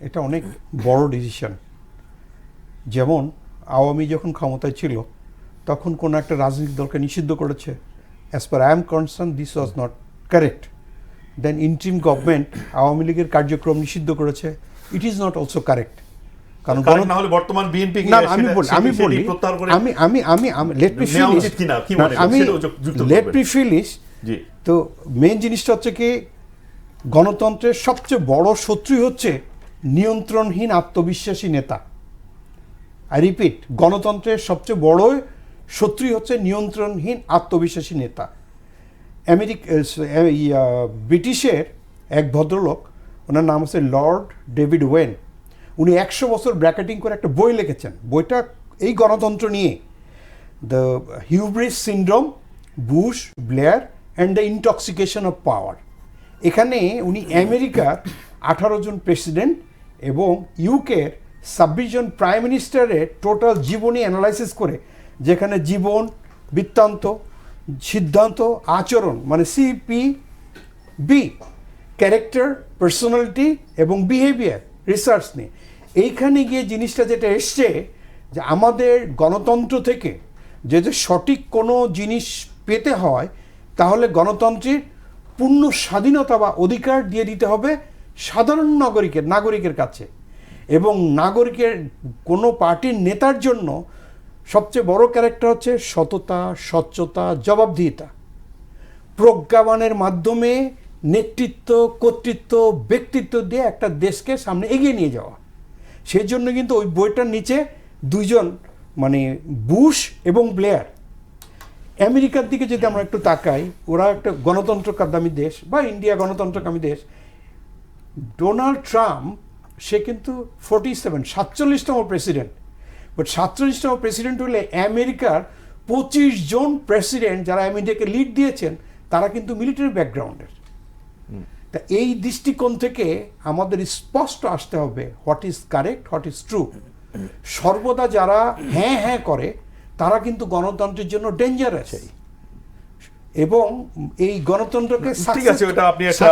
এটা অনেক বড় ডিসিশন। যেমন আওয়ামী যখন ক্ষমতায় ছিল তখন কোনো একটা রাজনৈতিক দলকে নিষিদ্ধ করেছে, as per I am concern this was not correct. Then interim government Awami লীগের কার্যক্রম নিষিদ্ধ করেছে, it is not also correct. কারণ কারণ না হলে বর্তমান বিএনপি না, আমি বলি let me finish, let me finish. জি, তো মেইন জিনিসটা হচ্ছে কি, গণতন্ত্রের সবচেয়ে বড় শত্রুই হচ্ছে নিয়ন্ত্রণহীন আত্মবিশ্বাসী নেতা। আই রিপিট, গণতন্ত্রের সবচেয়ে বড় শত্রুই হচ্ছে নিয়ন্ত্রণহীন আত্মবিশ্বাসী নেতা। ব্রিটিশের এক ভদ্রলোক, ওনার নাম হচ্ছে লর্ড ডেভিড ওয়েন, উনি 100 বছর ব্র্যাকেটিং করে একটা বই লিখেছেন। বইটা এই গণতন্ত্র নিয়ে, the hubris syndrome, Bush, Blair and the intoxication of power. এখানে উনি আমেরিকার 18 জন প্রেসিডেন্ট এবং ইউকের 26 জন প্রাইম মিনিস্টারের টোটাল জীবনী অ্যানালাইসিস করে, যেখানে জীবন, বৃত্তান্ত, সিদ্ধান্ত, আচরণ মানে CPB, ক্যারেক্টার, পার্সোনালিটি এবং বিহেভিয়ার রিসার্চ নিয়ে এইখানে গিয়ে জিনিসটা যেটা এসছে, যে আমাদের গণতন্ত্র থেকে যে সঠিক কোনো জিনিস পেতে হয় তাহলে গণতন্ত্রের পূর্ণ স্বাধীনতা বা অধিকার দিয়ে দিতে হবে সাধারণ নাগরিকের কাছে। এবং নাগরিকের কোনো পার্টির নেতার জন্য সবচেয়ে বড় ক্যারেক্টার হচ্ছে সততা, স্বচ্ছতা, জবাবদিহিতা। প্রজ্ঞাবানের মাধ্যমে নেতৃত্ব, কর্তৃত্ব, ব্যক্তিত্ব দিয়ে একটা দেশকে সামনে এগিয়ে নিয়ে যাওয়া। সেই জন্য কিন্তু ওই বইটার নিচে দুইজন মানে বুশ এবং ব্লেয়ার। আমেরিকার দিকে যদি আমরা একটু তাকাই, ওরা একটা গণতন্ত্রকামী দেশ, বা ইন্ডিয়া গণতন্ত্রকামী দেশ। ডোনাল্ড ট্রাম্প সে কিন্তু 47-তম প্রেসিডেন্ট, বাট 47তম প্রেসিডেন্ট হলে আমেরিকার 25 জন প্রেসিডেন্ট যারা আমেরিকাকে লিড দিয়েছেন তারা কিন্তু মিলিটারি ব্যাকগ্রাউন্ডের। তা এই দৃষ্টিকোণ থেকে আমাদের স্পষ্ট আসতে হবে what is correct, what is true. সর্বদা যারা হ্যাঁ হ্যাঁ করে তারা কিন্তু গণতন্ত্রের জন্য ডেঞ্জারাস। এবং এই গণতন্ত্রকে ঠিক আছে, ওটা আপনি একটা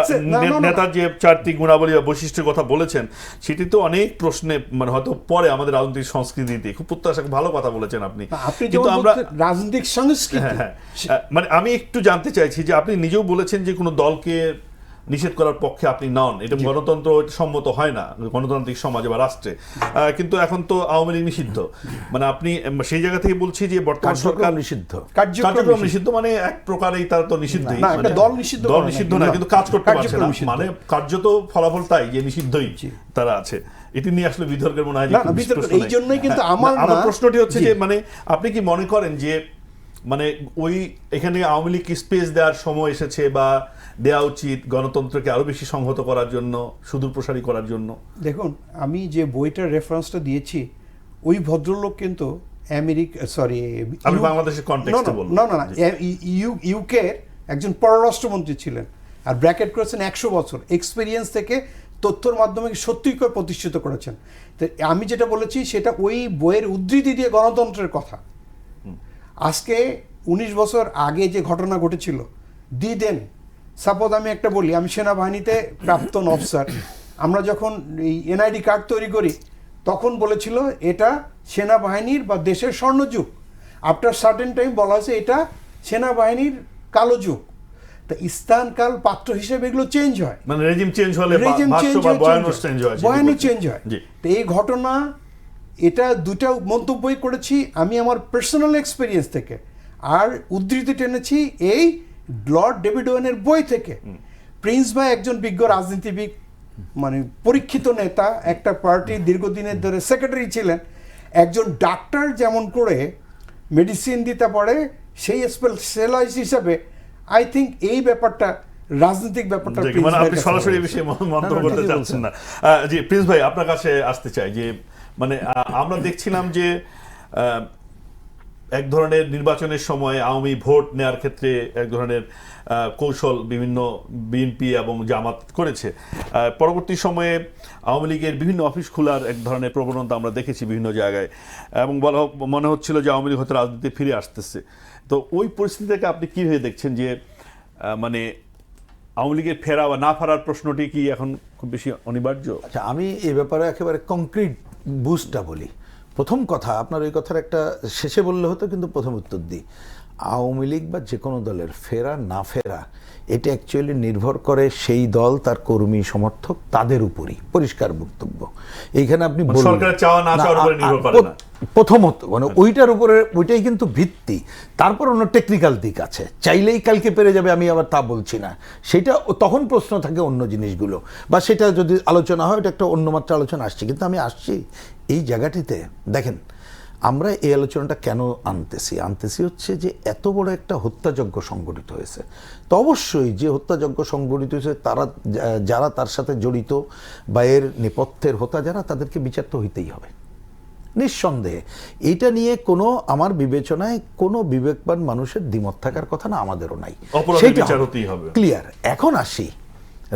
নেতার যে 4টি গুণাবলী বা বৈশিষ্ট্যের কথা বলেছেন, সেটি তো অনেক প্রশ্নে মানে হয়তো পরে আমাদের রাজনৈতিক সংস্কৃতিতে খুব প্রত্যাশা, ভালো কথা বলেছেন আপনি। কিন্তু আমরা রাজনৈতিক সংস্কৃতি, মানে আমি একটু জানতে চাইছি যে আপনি নিজেও বলেছেন যে কোনো দলকে নিষেধ করার পক্ষে আপনি নন, এটা গণতন্ত্র সম্মত হয় না গণতান্ত্রিক সমাজে বা রাষ্ট্রে। কিন্তু এখন তো আওয়ামী লীগ নিষিদ্ধ, মানে আপনি সেই জায়গা থেকে বলছি যে বর্তমান সরকার নিষিদ্ধ, কার্যক্রম নিষিদ্ধ, মানে এক প্রকারেই তার তো নিষিদ্ধই, দল নিষিদ্ধ না, কিন্তু কাজ করতে পারছে না, মানে কার্যত ফলাফল তাই যে নিষিদ্ধই তারা আছে। এটি নিয়ে আসলে বিতর্কের মনে হয় এই জন্যই কিন্তু আমার প্রশ্নটি হচ্ছে যে মানে আপনি কি মনে করেন যে মানে ওই এখানে আওয়ামী লীগ স্পেস দেওয়ার সময় এসেছে বা দেওয়া উচিত গণতন্ত্রকে আরো বেশি সংহত করার জন্য, সুদূর প্রসারী করার জন্য? দেখুন, আমি যে বইটার রেফারেন্সটা দিয়েছি ওই ভদ্রলোক কিন্তু বাংলাদেশের কনটেক্সটে বলবো না ইউকের একজন পররাষ্ট্রমন্ত্রী ছিলেন, আর ব্র্যাকেট করেছেন 100 বছর এক্সপিরিয়েন্স থেকে তথ্যের মাধ্যমে সত্যিকার প্রতিষ্ঠিত করেছেন। তো আমি যেটা বলেছি সেটা ওই বইয়ের উদ্ধৃতি দিয়ে গণতন্ত্রের কথা। আজকে 19 বছর আগে যে ঘটনা ঘটেছিল, সাপোজ আমি একটা বলি, আমি সেনাবাহিনীতে প্রাক্তন অফিসার। আমরা যখন এই NID কার্ড তৈরি করি তখন বলেছিল এটা সেনাবাহিনীর বা দেশের স্বর্ণযুগ। আফটার সার্টেন টাইম বলা হয়েছে এটা সেনাবাহিনীর কালো যুগ। তা স্থানকাল পাত্র হিসেবে এগুলো চেঞ্জ হয়, মানে রেজিম চেঞ্জ হলে রেজিম ভাষ্য চেঞ্জ বা হয়, বয়ানও চেঞ্জ হয়। বয়ানও চেঞ্জ হয়। জি। তো এই ঘটনা, এটা দুটা মন্তব্যই করেছি আমি আমার পার্সোনাল এক্সপিরিয়েন্স থেকে, আর উদ্ধৃতি টেনেছি এই লর্ড ডেভিড ওয়েনের বই থেকে। প্রিন্স ভাই একজন বিজ্ঞ রাজনীতিবিদ, মানে পরীক্ষিত নেতা, একটা পার্টির দীর্ঘদিনের ধরে সেক্রেটারি ছিলেন। একজন ডাক্তার যেমন করে মেডিসিন দিতে পারে, সেই স্পেশালাইজ হিসাবে আই থিঙ্ক এই ব্যাপারটা, রাজনৈতিক ব্যাপারটা দেখি, মানে আপনি সরাসরি এই বিষয়ে মন্তব্য করতে চাচ্ছেন না। জি প্রিন্স ভাই, আপনার কাছে আসতে চাই যে মানে আমরা দেখছিলাম যে এক ধরনের নির্বাচনের সময় আওয়ামী ভোট নেওয়ার ক্ষেত্রে এক ধরনের কৌশল বিভিন্ন বিএনপি এবং জামাত করেছে। পরবর্তী সময়ে আওয়ামী লীগের বিভিন্ন অফিস খোলার এক ধরনের প্রবণতা আমরা দেখেছি বিভিন্ন জায়গায়, এবং মনে হচ্ছিল যে আওয়ামী লীগ হয়তো রাজনীতি ফিরে আসতেছে। তো ওই পরিস্থিতি থেকে আপনি কীভাবে দেখছেন যে মানে আওয়ামী লীগের ফেরা বা না ফেরার প্রশ্নটি কি এখন খুব বেশি অনিবার্য? আচ্ছা, আমি এই ব্যাপারে একেবারে কংক্রিট বুঝটা বলি। প্রথম কথা, আপনার ওই কথার একটা শেষে বললে হতো, কিন্তু প্রথম উত্তর দিই। আওয়ামী লীগ বা যে কোনো দলের ফেরা না ফেরা এটা অ্যাকচুয়ালি নির্ভর করে সেই দল, তার কর্মী সমর্থক, তাদের উপরই। পরিষ্কার বক্তব্য। এইখানে আপনি সরকারের চাওয়া না চাওয়ার উপরে নির্ভর করে না। প্রথমত মানে ওইটার উপরে, ওইটাই কিন্তু ভিত্তি। তারপর অন্য টেকনিক্যাল দিক আছে, চাইলেই কালকে পেরে যাবে আমি আবার তা বলছি না। সেটা তখন প্রশ্ন থাকে অন্য জিনিসগুলো, বা সেটা যদি আলোচনা হয় এটা একটা অন্য মাত্রা আলোচনা আসছে। কিন্তু আমি আসছি এই জায়গাটিতে, দেখেন আমরা এই আলোচনাটা কেন আনতেছি হচ্ছে যে এত বড় একটা হত্যাযজ্ঞ সংগঠিত হয়েছে। তো অবশ্যই যে হত্যাযজ্ঞ সংগঠিত হয়েছে তারা, যারা তার সাথে জড়িত বা এর নেপথ্যের হোতা যারা, তাদেরকে বিচার তো হইতেই হবে নিঃসন্দেহে। এটা নিয়ে কোনো আমার বিবেচনায় কোনো বিবেকবান মানুষের দ্বিমত থাকার কথা না, আমাদেরও নাই, সেটা ক্লিয়ার। এখন আসি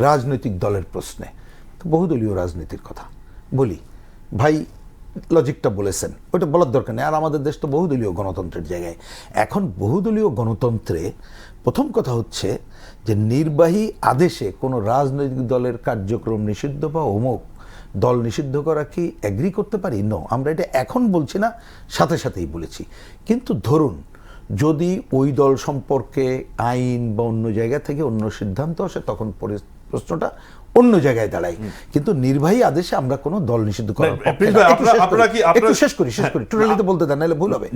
রাজনৈতিক দলের প্রশ্নে। বহুদলীয় রাজনীতির কথা বলি ভাই, লজিকটা বলেছেন, ওইটা বলার দরকার নেই। আর আমাদের দেশ তো বহুদলীয় গণতন্ত্রের জায়গায়। এখন বহুদলীয় গণতন্ত্রে প্রথম কথা হচ্ছে যে নির্বাহী আদেশে কোনো রাজনৈতিক দলের কার্যক্রম নিষিদ্ধ বা অমুক দল নিষিদ্ধ করা কি এগ্রি করতে পারি? নো, আমরা এটা এখন বলছি না, সাথে সাথেই বলেছি। কিন্তু ধরুন যদি ওই দল সম্পর্কে আইন বা অন্য জায়গা থেকে অন্য সিদ্ধান্ত আসে, তখন প্রশ্নটা অন্য জায়গায় দাঁড়ায়। কিন্তু নির্বাহী আদেশে আমরা কোনো দল নিষিদ্ধ করার একটু শেষ করি টোটালি তো বলতে দেন, নাহলে ভুল হবে।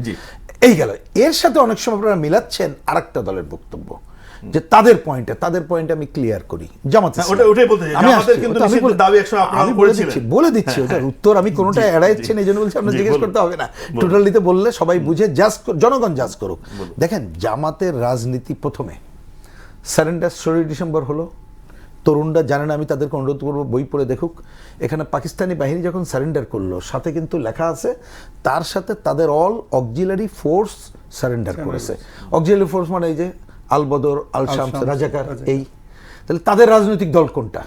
এই গেল। এর সাথে অনেক সময় আপনারা মিলাচ্ছেন আরেকটা দলের বক্তব্য, যে তাদের পয়েন্ট আমি ক্লিয়ার করি। জামাত আমি বলে দিচ্ছি ওটার উত্তর, আমি কোনোটা এড়াইছেন এই জন্য বলছি, আপনার জিজ্ঞেস করতে হবে না। টোটালিতে বললে সবাই বুঝে, জনগণ জাজ করুক। দেখেন জামাতের রাজনীতি প্রথমে সারেন্ডার 16 ডিসেম্বর হলো। তরুণরা জানে না, আমি তাদেরকে অনুরোধ করবো বই পড়ে দেখুক। এখানে পাকিস্তানি বাহিনী যখন সারেন্ডার করলো, সাথে কিন্তু লেখা আছে তার সাথে তাদের অল অক্সিলারি ফোর্স সারেন্ডার করেছে। অক্সিলারি ফোর্স মানে এই যে আল বদর, আল শামস, রাজাকার, এই। তাহলে তাদের রাজনৈতিক দল কোনটা?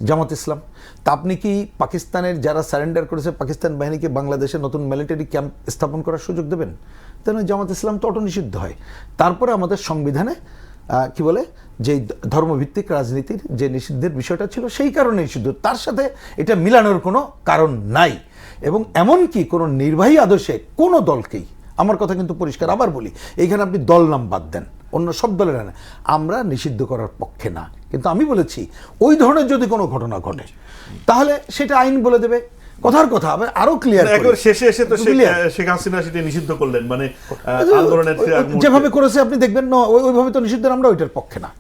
জামাত ইসলাম। তা আপনি কি পাকিস্তানের যারা সারেন্ডার করেছে পাকিস্তান বাহিনীকে বাংলাদেশে নতুন মিলিটারি ক্যাম্প স্থাপন করার সুযোগ দেবেন? তাহলে জামাত ইসলাম তো অটো নিষিদ্ধ হয়। তারপরে আমাদের সংবিধানে কি বলে, যে ধর্মভিত্তিক রাজনীতির যে নিষিদ্ধের বিষয়টা ছিল, সেই কারণে নিষিদ্ধ। তার সাথে এটা মিলানোর কোনো কারণ নাই। এবং এমনকি কোনো নির্বাহী আদর্শে কোনো দলকেই, আমার কথা কিন্তু পরিষ্কার আবার বলি, এইখানে আপনি দল নাম বাদ দেন, অন্য সব দলের না, আমরা নিষিদ্ধ করার পক্ষে না। কিন্তু আমি বলেছি ওই ধরনের যদি কোনো ঘটনা ঘটে তাহলে সেটা আইন বলে দেবে। কথার কথা আবার আরো ক্লিয়ার, শেষে এসে তো শেখ হাসিনা সেটা নিষিদ্ধ করলেন, মানে আন্দোলনের যেভাবে করেছে আপনি দেখবেন না, ওইভাবে তো নিষিদ্ধ, আমরা ওইটার পক্ষে না,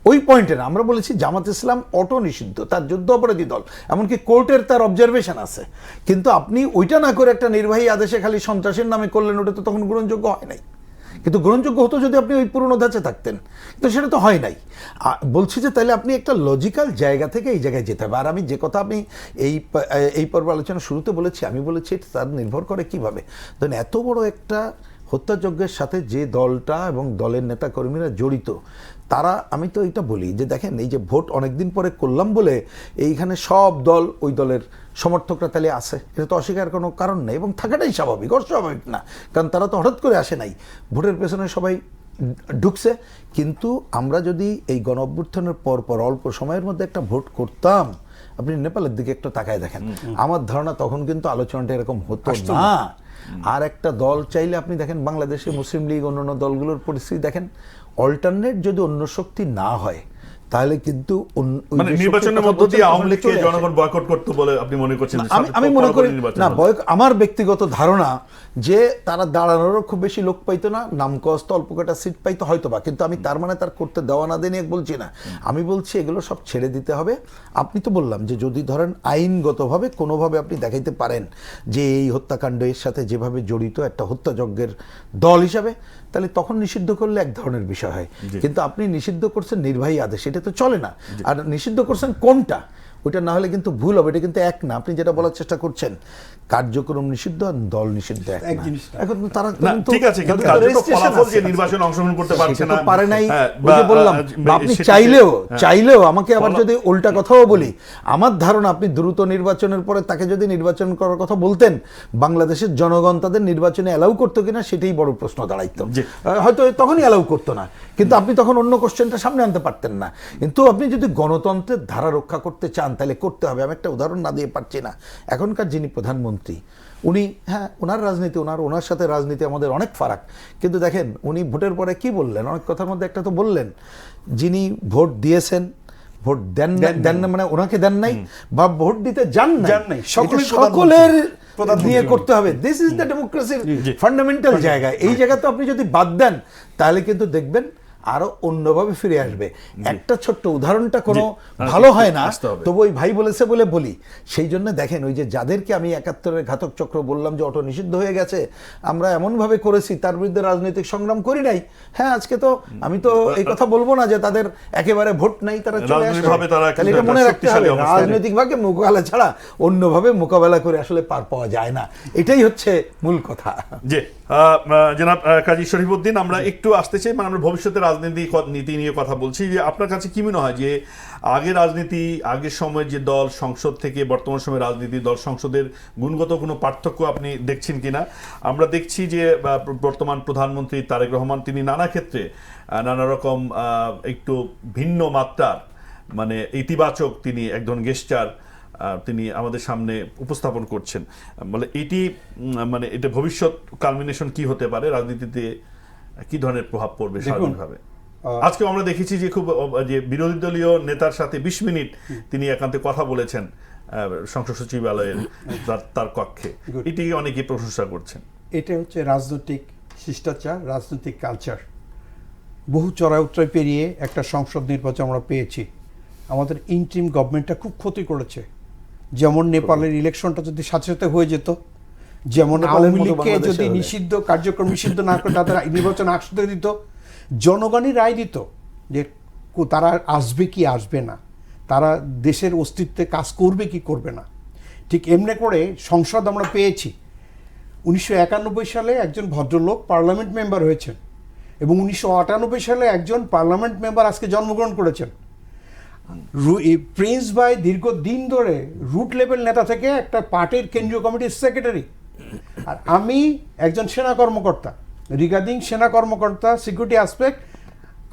ওই পয়েন্টে না। আমরা বলেছি জামাত ইসলাম অটো নিষিদ্ধ, তার যুদ্ধ অপরাধী দল, এমনকি কোর্টের তার অবজারভেশন আছে। কিন্তু আপনি ওইটা না করে একটা নির্বাহী আদেশে খালি সন্ত্রাসের নামে করলেন, ওটা তো তখন গ্রহণযোগ্য হয় নাই। কিন্তু গ্রহণযোগ্য হতো যদি আপনি ওই পুরনো ধাঁচে থাকতেন, কিন্তু সেটা তো হয় নাই। বলছি যে তাহলে আপনি একটা লজিক্যাল জায়গা থেকে এই জায়গায় যেতে হবে। আর আমি যে কথা আমি এই পর্ব আলোচনা শুরুতে বলেছি, আমি বলেছি তার নির্ভর করে কিভাবে। ধরেন এত বড় একটা হত্যাযজ্ঞের সাথে যে দলটা এবং দলের নেতাকর্মীরা জড়িত, তারা, আমি তো এটা বলি যে দেখেন এই যে ভোট অনেকদিন পরে করলাম বলে এইখানে সব দল ওই দলের সমর্থকরা তাহলে আছে, এটা তো অস্বীকার কোনো কারণ নেই, এবং থাকাটাই স্বাভাবিক, অস্বাভাবিক না, কারণ তারা তো হঠাৎ করে আসে নাই, ভোটের পেছনে সবাই ঢুকছে। কিন্তু আমরা যদি এই গণ অভ্যুত্থানের পর অল্প সময়ের মধ্যে একটা ভোট করতাম, আপনি নেপালের দিকে একটু তাকায় দেখেন। আমার ধারণা তখন কিন্তু আলোচনাটা এরকম হতো না। আর একটা দল চাইলে আপনি দেখেন বাংলাদেশে মুসলিম লীগ অন্যান্য দলগুলোর পরিস্থিতি দেখেন, অল্টারনেট যদি অন্য শক্তি না হয় তাহলে কিন্তু মানে নির্বাচনের মধ্য দিয়ে আওয়ামী লীগকে জনগণ বয়কট করতে বলে আপনি মনে করছেন? আমি মনে করি না, আমার ব্যক্তিগত ধারণা যে তারা দাঁড়ানোরও খুব বেশি লোক পাইতো না, নামকস্ত অল্প কটা সিট পাইতো হয়তো বা, কিন্তু আমি তার মানে তার করতে দেওয়া না দেনি বলছি না। আমি বলছি এগুলো সব ছেড়ে দিতে হবে। আপনি তো বললাম যে যদি ধরেন আইনগতভাবে কোনোভাবে আপনি দেখাইতে পারেন যে এই হত্যাকাণ্ড এর সাথে যেভাবে জড়িত একটা হত্যাযজ্ঞের দল হিসাবে, তাহলে তখন নিষিদ্ধ করলে এক ধরনের বিষয় হয়। কিন্তু আপনি নিষিদ্ধ করছেন নির্বাহী আদেশ, এটা তো চলে না। আর নিষিদ্ধ করছেন কোনটা, ওইটা না হলে কিন্তু ভুল হবে। এটা কিন্তু এক না, আপনি যেটা বলার চেষ্টা করছেন কার্যক্রম নিষিদ্ধ আর দল নিষিদ্ধ এক না। এখন তারা ঠিক আছে, কিন্তু তাদের তো ফলাফল যে নির্বাচনে অংশগ্রহণ করতে পারছে না, পারে নাই, ওই যে বললাম। আপনি চাইলেও আমাকে আবার যদি উল্টা কথাও বলি, আমার ধারণা আপনি দ্রুত নির্বাচনের পরে তাকে যদি নির্বাচন করার কথা বলতেন, বাংলাদেশের জনগণ তাদের নির্বাচনে অ্যালাউ করতো কিনা সেটাই বড় প্রশ্ন দাঁড়াইতো। হয়তো তখনই অ্যালাউ করতো না, কিন্তু আপনি তখন অন্য কোশ্চেনটা সামনে আনতে পারতেন না। কিন্তু আপনি যদি গণতন্ত্রের ধারা রক্ষা করতে চান তাহলে করতে হবে। আমি একটা উদাহরণ না দিয়ে পারছি না। এখনকার যিনি প্রধানমন্ত্রী, উনি, হ্যাঁ, ওনার রাজনীতি, ওনার সাথে রাজনীতি আমাদের অনেক ফারাক, কিন্তু দেখেন উনি ভোটের পরে কি বললেন, অনেক কথার মধ্যে একটা তো বললেন, যিনি ভোট দিয়েছেন, ভোট দেন না মানে ওনাকে দেন নাই বা ভোট দিতে যান নাই, সকলের নিয়ে করতে হবে। দিস ইজ দ্য ডেমোক্রেসির ফান্ডামেন্টাল জায়গা। এই জায়গা তো আপনি যদি বাদ দেন তাহলে কিন্তু দেখবেন আরো অন্যভাবে ফিরে আসবে। একটা ছোট্ট উদাহরণটা কোনো ভালো হয় না, তবু ওই ভাই বলেছে বলে বলি। সেই জন্য দেখেন, ওই যে যাদেরকে আমি ৭১-এর ঘাতক চক্র বললাম যে অটো নিষিদ্ধ হয়ে গেছে, আমরা এমনভাবে করেছি তার বিরুদ্ধে রাজনৈতিক সংগ্রাম করি নাই। হ্যাঁ, আজকে তো আমি তো এই কথা বলবো না যে তাদের একেবারে ভোট নাই, তারা চলে আসে। তাহলে এটা মনে রাখতে হবে, রাজনৈতিকভাবে মোকাবেলা ছাড়া অন্যভাবে মোকাবেলা করে আসলে পার পাওয়া যায় না। এটাই হচ্ছে মূল কথা। জি জনাব কাজী শরীফউদ্দিন, আমরা একটু আসতে চাই, মানে আমরা ভবিষ্যতের নীতি নিয়ে কথা বলছি। যে আপনার কাছে কি মনে হয় যে আগের রাজনীতি, আগের সময় যে দল সংসদ থেকে বর্তমান সময় রাজনীতি দল সংসদের গুণগত কোনো পার্থক্য আপনি দেখছেন কিনা? আমরা দেখছি যে বর্তমান প্রধানমন্ত্রী তারেক রহমান, তিনি নানা ক্ষেত্রে নানা রকম একটু ভিন্ন মাত্রার, মানে ইতিবাচক তিনি একজন গেস্টার তিনি আমাদের সামনে উপস্থাপন করছেন। মানে এটি, মানে এটা ভবিষ্যৎ কালমিনেশন কি হতে পারে, রাজনীতিতে কি ধরনের প্রভাব পড়বে স্বাভাবিকভাবে? আজকে আমরা দেখেছি যে খুব যে বিরোধী দলীয় নেতার সাথে ২০ মিনিট তিনি একান্তে কথা বলেছেন সংসদ সচিবালয়ের তার কক্ষে। এটি অনেকে প্রশংসা করছেন। এটা হচ্ছে রাজনৈতিক শিষ্টাচার, রাজনৈতিক কালচার। বহু চড়াই উতরাই পেরিয়ে একটা সংসদ নির্বাচন আমরা পেয়েছি। আমাদের ইন্টারিম গভর্নমেন্টটা খুব ক্ষতি করেছে। যেমন নেপালের ইলেকশনটা যদি সাথে সাথে হয়ে যেত, যেমন আওয়ামী লীগকে যদি নিষিদ্ধ কার্যক্রম নিষিদ্ধ না করে তাদের নির্বাচন আসতে দিত, জনগণই রায় দিত যে তারা আসবে কি আসবে না, তারা দেশের অস্তিত্বে কাজ করবে কি করবে না। ঠিক এমনি করে সংসদ আমরা পেয়েছি। ১৯৯১ সালে একজন ভদ্রলোক পার্লামেন্ট মেম্বার হয়েছেন এবং ১৯৯৮ সালে একজন পার্লামেন্ট মেম্বার আজকে জন্মগ্রহণ করেছেন। প্রিন্স ভাই দীর্ঘদিন ধরে রুট লেভেল নেতা থেকে একটা পার্টির কেন্দ্রীয় কমিটির সেক্রেটারি, আর আমি একজন সেনা কর্মকর্তা। রিগার্ডিং সেনা কর্মকর্তা সিকিউরিটি অ্যাসপেক্ট,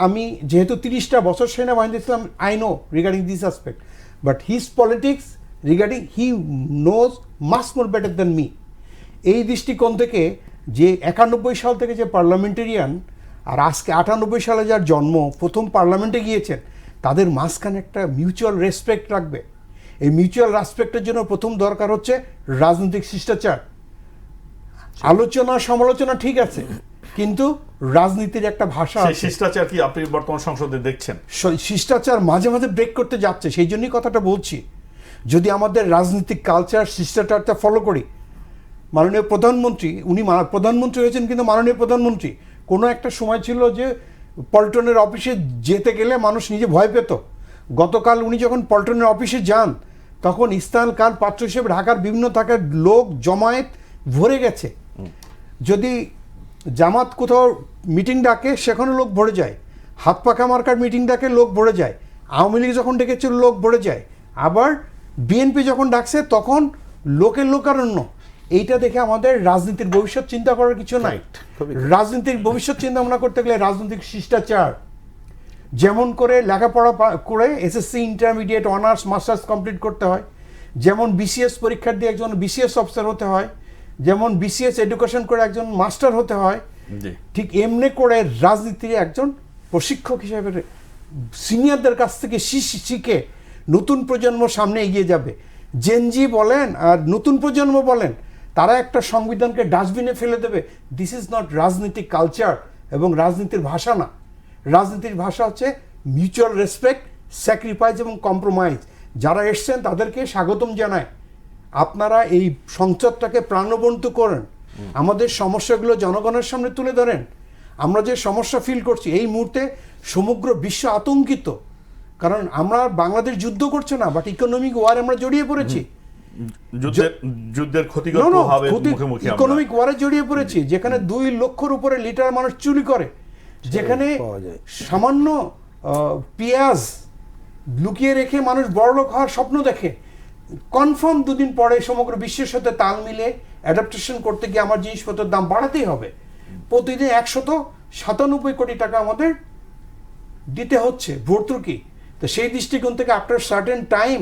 আমি যেহেতু ৩০টা বছর সেনাবাহিনীতে ছিলাম, I know regarding this aspect, but his politics regarding he knows much more better than me. এই দৃষ্টিকোণ থেকে যে ৯১ সাল থেকে যে পার্লামেন্টেরিয়ান আর আজকে ৯৮ সালে যার জন্ম, প্রথম পার্লামেন্টে গিয়েছেন, তাদের মাঝখানে একটা মিউচুয়াল রেসপেক্ট রাখবে। এই মিউচুয়াল রেসপেক্টের জন্য প্রথম দরকার হচ্ছে রাজনৈতিক শিষ্টাচার। আলোচনা সমালোচনা ঠিক আছে, কিন্তু রাজনীতির একটা ভাষা আছে। শিষ্টাচার কি আপনি বর্তমান সংসদে দেখছেন? শিষ্টাচার মাঝে মাঝে ব্রেক করতে যাচ্ছে, সেই জন্যই কথাটা বলছি। যদি আমাদের রাজনৈতিক কালচার শিষ্টাচারটা ফলো করি, মাননীয় প্রধানমন্ত্রী, উনি প্রধানমন্ত্রী হয়েছেন, কিন্তু মাননীয় প্রধানমন্ত্রী কোনো একটা সময় ছিল যে পল্টনের অফিসে যেতে গেলে মানুষ নিজে ভয় পেত। গতকাল উনি যখন পল্টনের অফিসে যান, তখন স্থান কাল পাত্র হিসেবে ঢাকার বিভিন্ন থাকার লোক জমায়েত ভরে গেছে। যদি জামাত কোথাও মিটিং ডাকে, সেখানে লোক ভরে যায়। হাত পাখা মার্কার মিটিং ডাকে, লোক ভরে যায়। আওয়ামী লীগ যখন ডেকেছিল, লোক ভরে যায়। আবার বিএনপি যখন ডাকছে, তখন লোকের লোকারণ্য। এইটা দেখে আমাদের রাজনীতির ভবিষ্যৎ চিন্তা করার কিছু নাই। রাজনীতির ভবিষ্যৎ চিন্তা ভাবনা করতে গেলে রাজনৈতিক শিষ্টাচার, যেমন করে লেখাপড়া করে SSC, intermediate, honours, masters complete করতে হয়, যেমন বিসিএস পরীক্ষা দিয়ে একজন বিসিএস অফিসার হতে হয়, যেমন বিসিএস এডুকেশন করে একজন মাস্টার হতে হয়, ঠিক এমনি করে রাজনীতির একজন প্রশিক্ষক হিসেবে সিনিয়রদের কাছ থেকে শিখে নতুন প্রজন্ম সামনে এগিয়ে যাবে। জেনজি বলেন আর নতুন প্রজন্ম বলেন, তারা একটা সংবিধানকে ডাস্টবিনে ফেলে দেবে। দিস ইজ নট রাজনীতিক কালচার এবং রাজনীতির ভাষা না। রাজনীতির ভাষা হচ্ছে মিউচুয়াল রেসপেক্ট, স্যাক্রিফাইস এবং কম্প্রোমাইজ। যারা এসছেন তাদেরকে স্বাগতম জানায়। আপনারা এই সংসদটাকে প্রাণবন্ত করেন, আমাদের সমস্যাগুলো জনগণের সামনে তুলে ধরেন। আমরা যে সমস্যা ফিল করছি এই মুহূর্তে সমগ্র বিশ্ব আতঙ্কিত, কারণ আমরা বাংলাদেশ যুদ্ধ করছে না, বাট ইকোনমিক ওয়ার আমরা জড়িয়ে পড়েছি। যুদ্ধের ক্ষতিকর প্রভাবের মুখোমুখি আমরা। ইকোনমিক ওয়ারে জড়িয়ে পড়েছি, যেখানে 2 লক্ষর উপরে লিটার মানুষ চুরি করে, যেখানে সামান্য পেঁয়াজ লুকিয়ে রেখে মানুষ বড়লোক হওয়ার স্বপ্ন দেখে। কনফার্ম 2 দিন পরে সমগ্র বিশ্বের সাথে তাল মিলে অ্যাডাপ্টেশন করতে গিয়ে আমার জিনিসপত্রের দাম বাড়াতেই হবে। প্রতিদিন 197 কোটি টাকা আমাদের দিতে হচ্ছে ভর্তুকি। তো সেই দৃষ্টিকোণ থেকে after certain time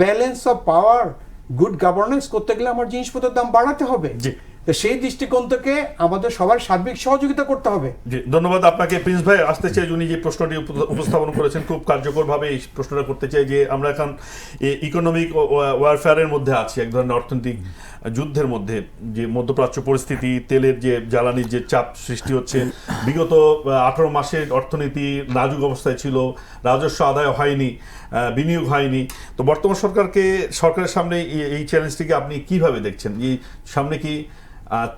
balance of power, good governance করতে গেলে আমার জিনিসপত্রের দাম বাড়াতে হবে। তো সেই দৃষ্টিকোণ থেকে আমাদের সবার সার্বিক সহযোগিতা করতে হবে। জি, ধন্যবাদ আপনাকে প্রিন্স ভাই। আসতে চাই উনি যে প্রশ্নটি উপস্থাপন করেছেন খুব কার্যকরভাবে এই প্রশ্নটা করতে চাই যে আমরা এখন ইকোনমিক ওয়ারফেয়ারের মধ্যে আছি, এক ধরনের অর্থনৈতিক যুদ্ধের মধ্যে। যে মধ্যপ্রাচ্য পরিস্থিতি, তেলের যে জ্বালানির যে চাপ সৃষ্টি হচ্ছে, বিগত 18 মাসের অর্থনীতি নাজুক অবস্থায় ছিল, রাজস্ব আদায় হয়নি, বিনিয়োগ হয়নি। তো বর্তমান সরকারের সামনে এই চ্যালেঞ্জটিকে আপনি কিভাবে দেখছেন? এই সামনে কি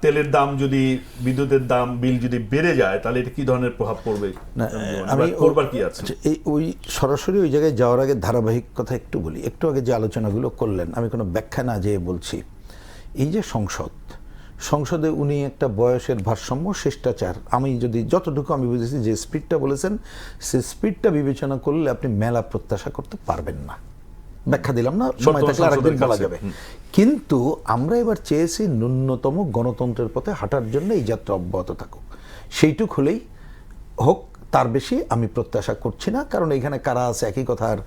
তেলের দাম যদি, বিদ্যুতের দাম, বিল যদি বেড়ে যায় তাহলে এটা কি ধরনের প্রভাব পড়বে? আমি করবার কি আছে? ওই সরাসরি ওই জায়গায় যাওয়ার আগে ধারাবাহিক কথা একটু বলি। একটু আগে যে আলোচনাগুলো করলেন আমি কোনো ব্যাখ্যা না যেয়ে বলছি, এই যে সংসদে উনি একটা বয়সের ভারসাম্য, শিষ্টাচার, আমি যদি যতটুকু আমি বুঝেছি যে স্পিডটা বলেছেন, সে স্পিডটা বিবেচনা করলে আপনি মেলা প্রত্যাশা করতে পারবেন না। ব্যাখ্যা দিলাম না, সময় থাকলে আরেকদিন বলা যাবে। কিন্তু আমরা এবার চেয়েছি ন্যূনতম গণতন্ত্রের পথে হাঁটার জন্য এই যাত্রা অব্যাহত থাকুক, সেইটুক হলেই হোক, তার বেশি আমি প্রত্যাশা করছি না। কারণ এখানে কারা আছে একই কথা আর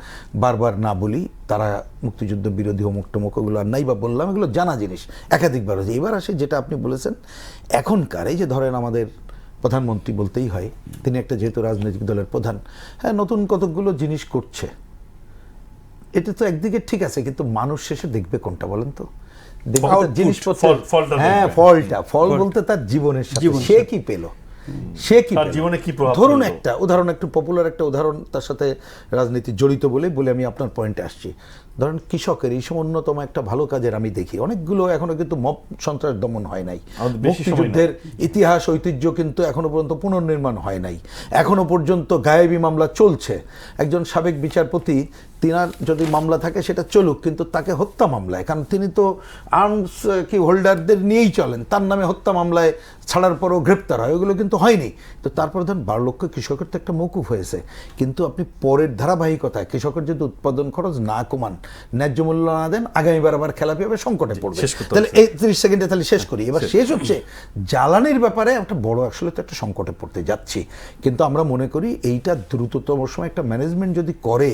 বারবার না বলি, তারা মুক্তিযুদ্ধ বিরোধী অমুক টমুক, ওগুলো আর নাই বা বললাম, এগুলো জানা জিনিস, একাধিকবার হয়েছে। এবার আসে যেটা আপনি বলেছেন, এখনকার এই যে ধরেন আমাদের প্রধানমন্ত্রী বলতেই হয়, তিনি একটা যেহেতু রাজনৈতিক দলের প্রধান, হ্যাঁ নতুন কতকগুলো জিনিস করছে, এটা তো একদিকে ঠিক আছে, কিন্তু মানুষ শেষে দেখবে কোনটা বলেন তো? জিনিসপত্র, হ্যাঁ ফল বলতে তার জীবনের সাথে সে কি পেল, সে কি জীবনে কি প্রভাব। ধরুন একটা উদাহরণ, একটু পপুলার একটা উদাহরণ, তার সাথে রাজনীতি জড়িত বলে আমি আপনার পয়েন্টে আসছি। ধরেন কৃষকের এই সময় অন্যতম একটা ভালো কাজের আমি দেখি, অনেকগুলো এখনো কিন্তু মব সন্ত্রাস দমন হয় নাই, মুক্তিযুদ্ধের ইতিহাস ঐতিহ্য কিন্তু এখনো পর্যন্ত পুনর্নির্মাণ হয় নাই, এখনো পর্যন্ত গায়েবী মামলা চলছে। একজন সাবেক বিচারপতি, তিনার যদি মামলা থাকে সেটা চলুক, কিন্তু তাকে হত্যা মামলায়, কারণ তিনি তো আর্মস কি হোল্ডারদের নিয়েই চলেন, তার নামে হত্যা মামলায় ছাড়ার পরও গ্রেপ্তার হয়, ওগুলো কিন্তু হয়নি। তো তারপর ধরেন 12 লক্ষ কৃষকের তো একটা মৌকুফ হয়েছে, কিন্তু আপনি পরের ধারাবাহিকতায় কৃষকের যদি উৎপাদন খরচ না কমান, ন্যায্য মূল্য না দেন, আগামীবার আবার খেলাপি হবে, সংকটে পড়বে। তাহলে এই 30 সেকেন্ডে তাহলে শেষ করি। এবার শেষ হচ্ছে জ্বালানির ব্যাপারে একটা বড়, আসলে তো একটা সংকটে পড়তে যাচ্ছি, কিন্তু আমরা মনে করি এইটা দ্রুততম সময় একটা ম্যানেজমেন্ট যদি করে,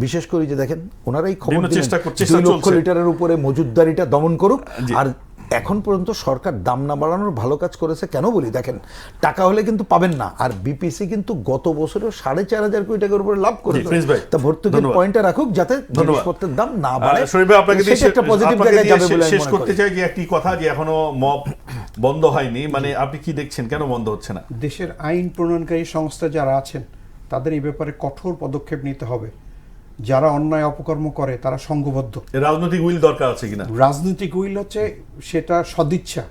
বিশেষ করে যে দেখেন ওনারাই খবর দিলেন 2 লক্ষ লিটারের উপরে মজুদদারিটা দমন করুক। আর এখন পর্যন্ত সরকার দাম না বাড়ানোর ভালো কাজ করেছে। কেন বলি, দেখেন টাকা হলে কিন্তু পাবেন না, আর বিপিসি কিন্তু গত বছরেও 4,500 কোটি টাকার উপরে লাভ করেছে। তা ভর্তুকির পয়েন্টটা রাখুক যাতে জিনিসপত্রের দাম না বাড়ে। শরীফ ভাই, আপনাকে একটা পজিটিভ জায়গায় যাবে বলে শেষ করতে চাই যে একটি কথা, যে এখনো মব বন্ধ হয়নি, মানে আপনি কি দেখছেন কেন বন্ধ হচ্ছে না? দেশের আইন প্রণয়নকারী সংস্থা যারা আছেন তাদের এই ব্যাপারে কঠোর পদক্ষেপ নিতে হবে। যারা অন্যায় অপকর্ম করে তারা সংঘবদ্ধ। রাজনৈতিক উইল দরকার আছে কিনা? রাজনৈতিক উইল হচ্ছে সেটা সদিচ্ছা,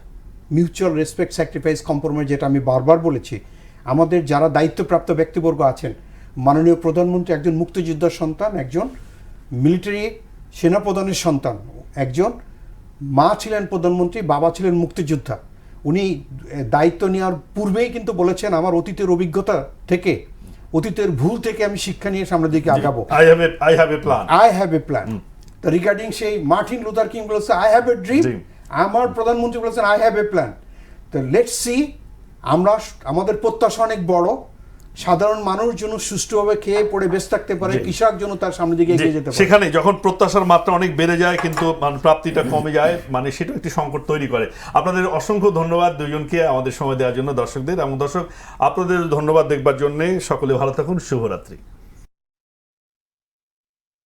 মিউচুয়াল রেসপেক্ট, স্যাক্রিফাইস, কম্প্রোমাইজ, যেটা আমি বারবার বলেছি। আমাদের যারা দায়িত্বপ্রাপ্ত ব্যক্তিবর্গ আছেন, মাননীয় প্রধানমন্ত্রী একজন মুক্তিযোদ্ধার সন্তান, একজন মিলিটারি সেনাপ্রধানের সন্তান, একজন মা ছিলেন প্রধানমন্ত্রী, বাবা ছিলেন মুক্তিযোদ্ধা। উনি দায়িত্ব নেওয়ার পূর্বেই কিন্তু বলেছেন, আমার অতীতের অভিজ্ঞতা থেকে, অতীতের ভুল থেকে আমি শিক্ষা নিয়ে সামনের দিকে আগাবো। I have a plan. তো রিগার্ডিং সেই মার্টিন লুথার কিং বলেছে আই হ্যাভ এ ড্রিম, আমার প্রধানমন্ত্রী বলেছেন আই হ্যাভ এ প্ল্যান। তো লেটস সি, আমরা আমাদের প্রত্যাশা অনেক বড়, সাধারণ মানুষ যেন সুষ্ঠুভাবে খেয়ে পড়ে বেঁচে থাকতে পারে, কৃষক যেন তার সামনের দিকে এগিয়ে যেতে পারে। সেখানে যখন প্রত্যাশার মাত্রা অনেক বেড়ে যায় কিন্তু প্রাপ্তিটা কমে যায়, মানে সেটা একটি সংকট তৈরি করে। আপনাদের অসংখ্য ধন্যবাদ দুইজনকে আমাদের সময় দেওয়ার জন্য, দর্শকদের এবং দর্শক আপনাদের ধন্যবাদ দেখবার জন্য। সকলে ভালো থাকুন, শুভরাত্রি।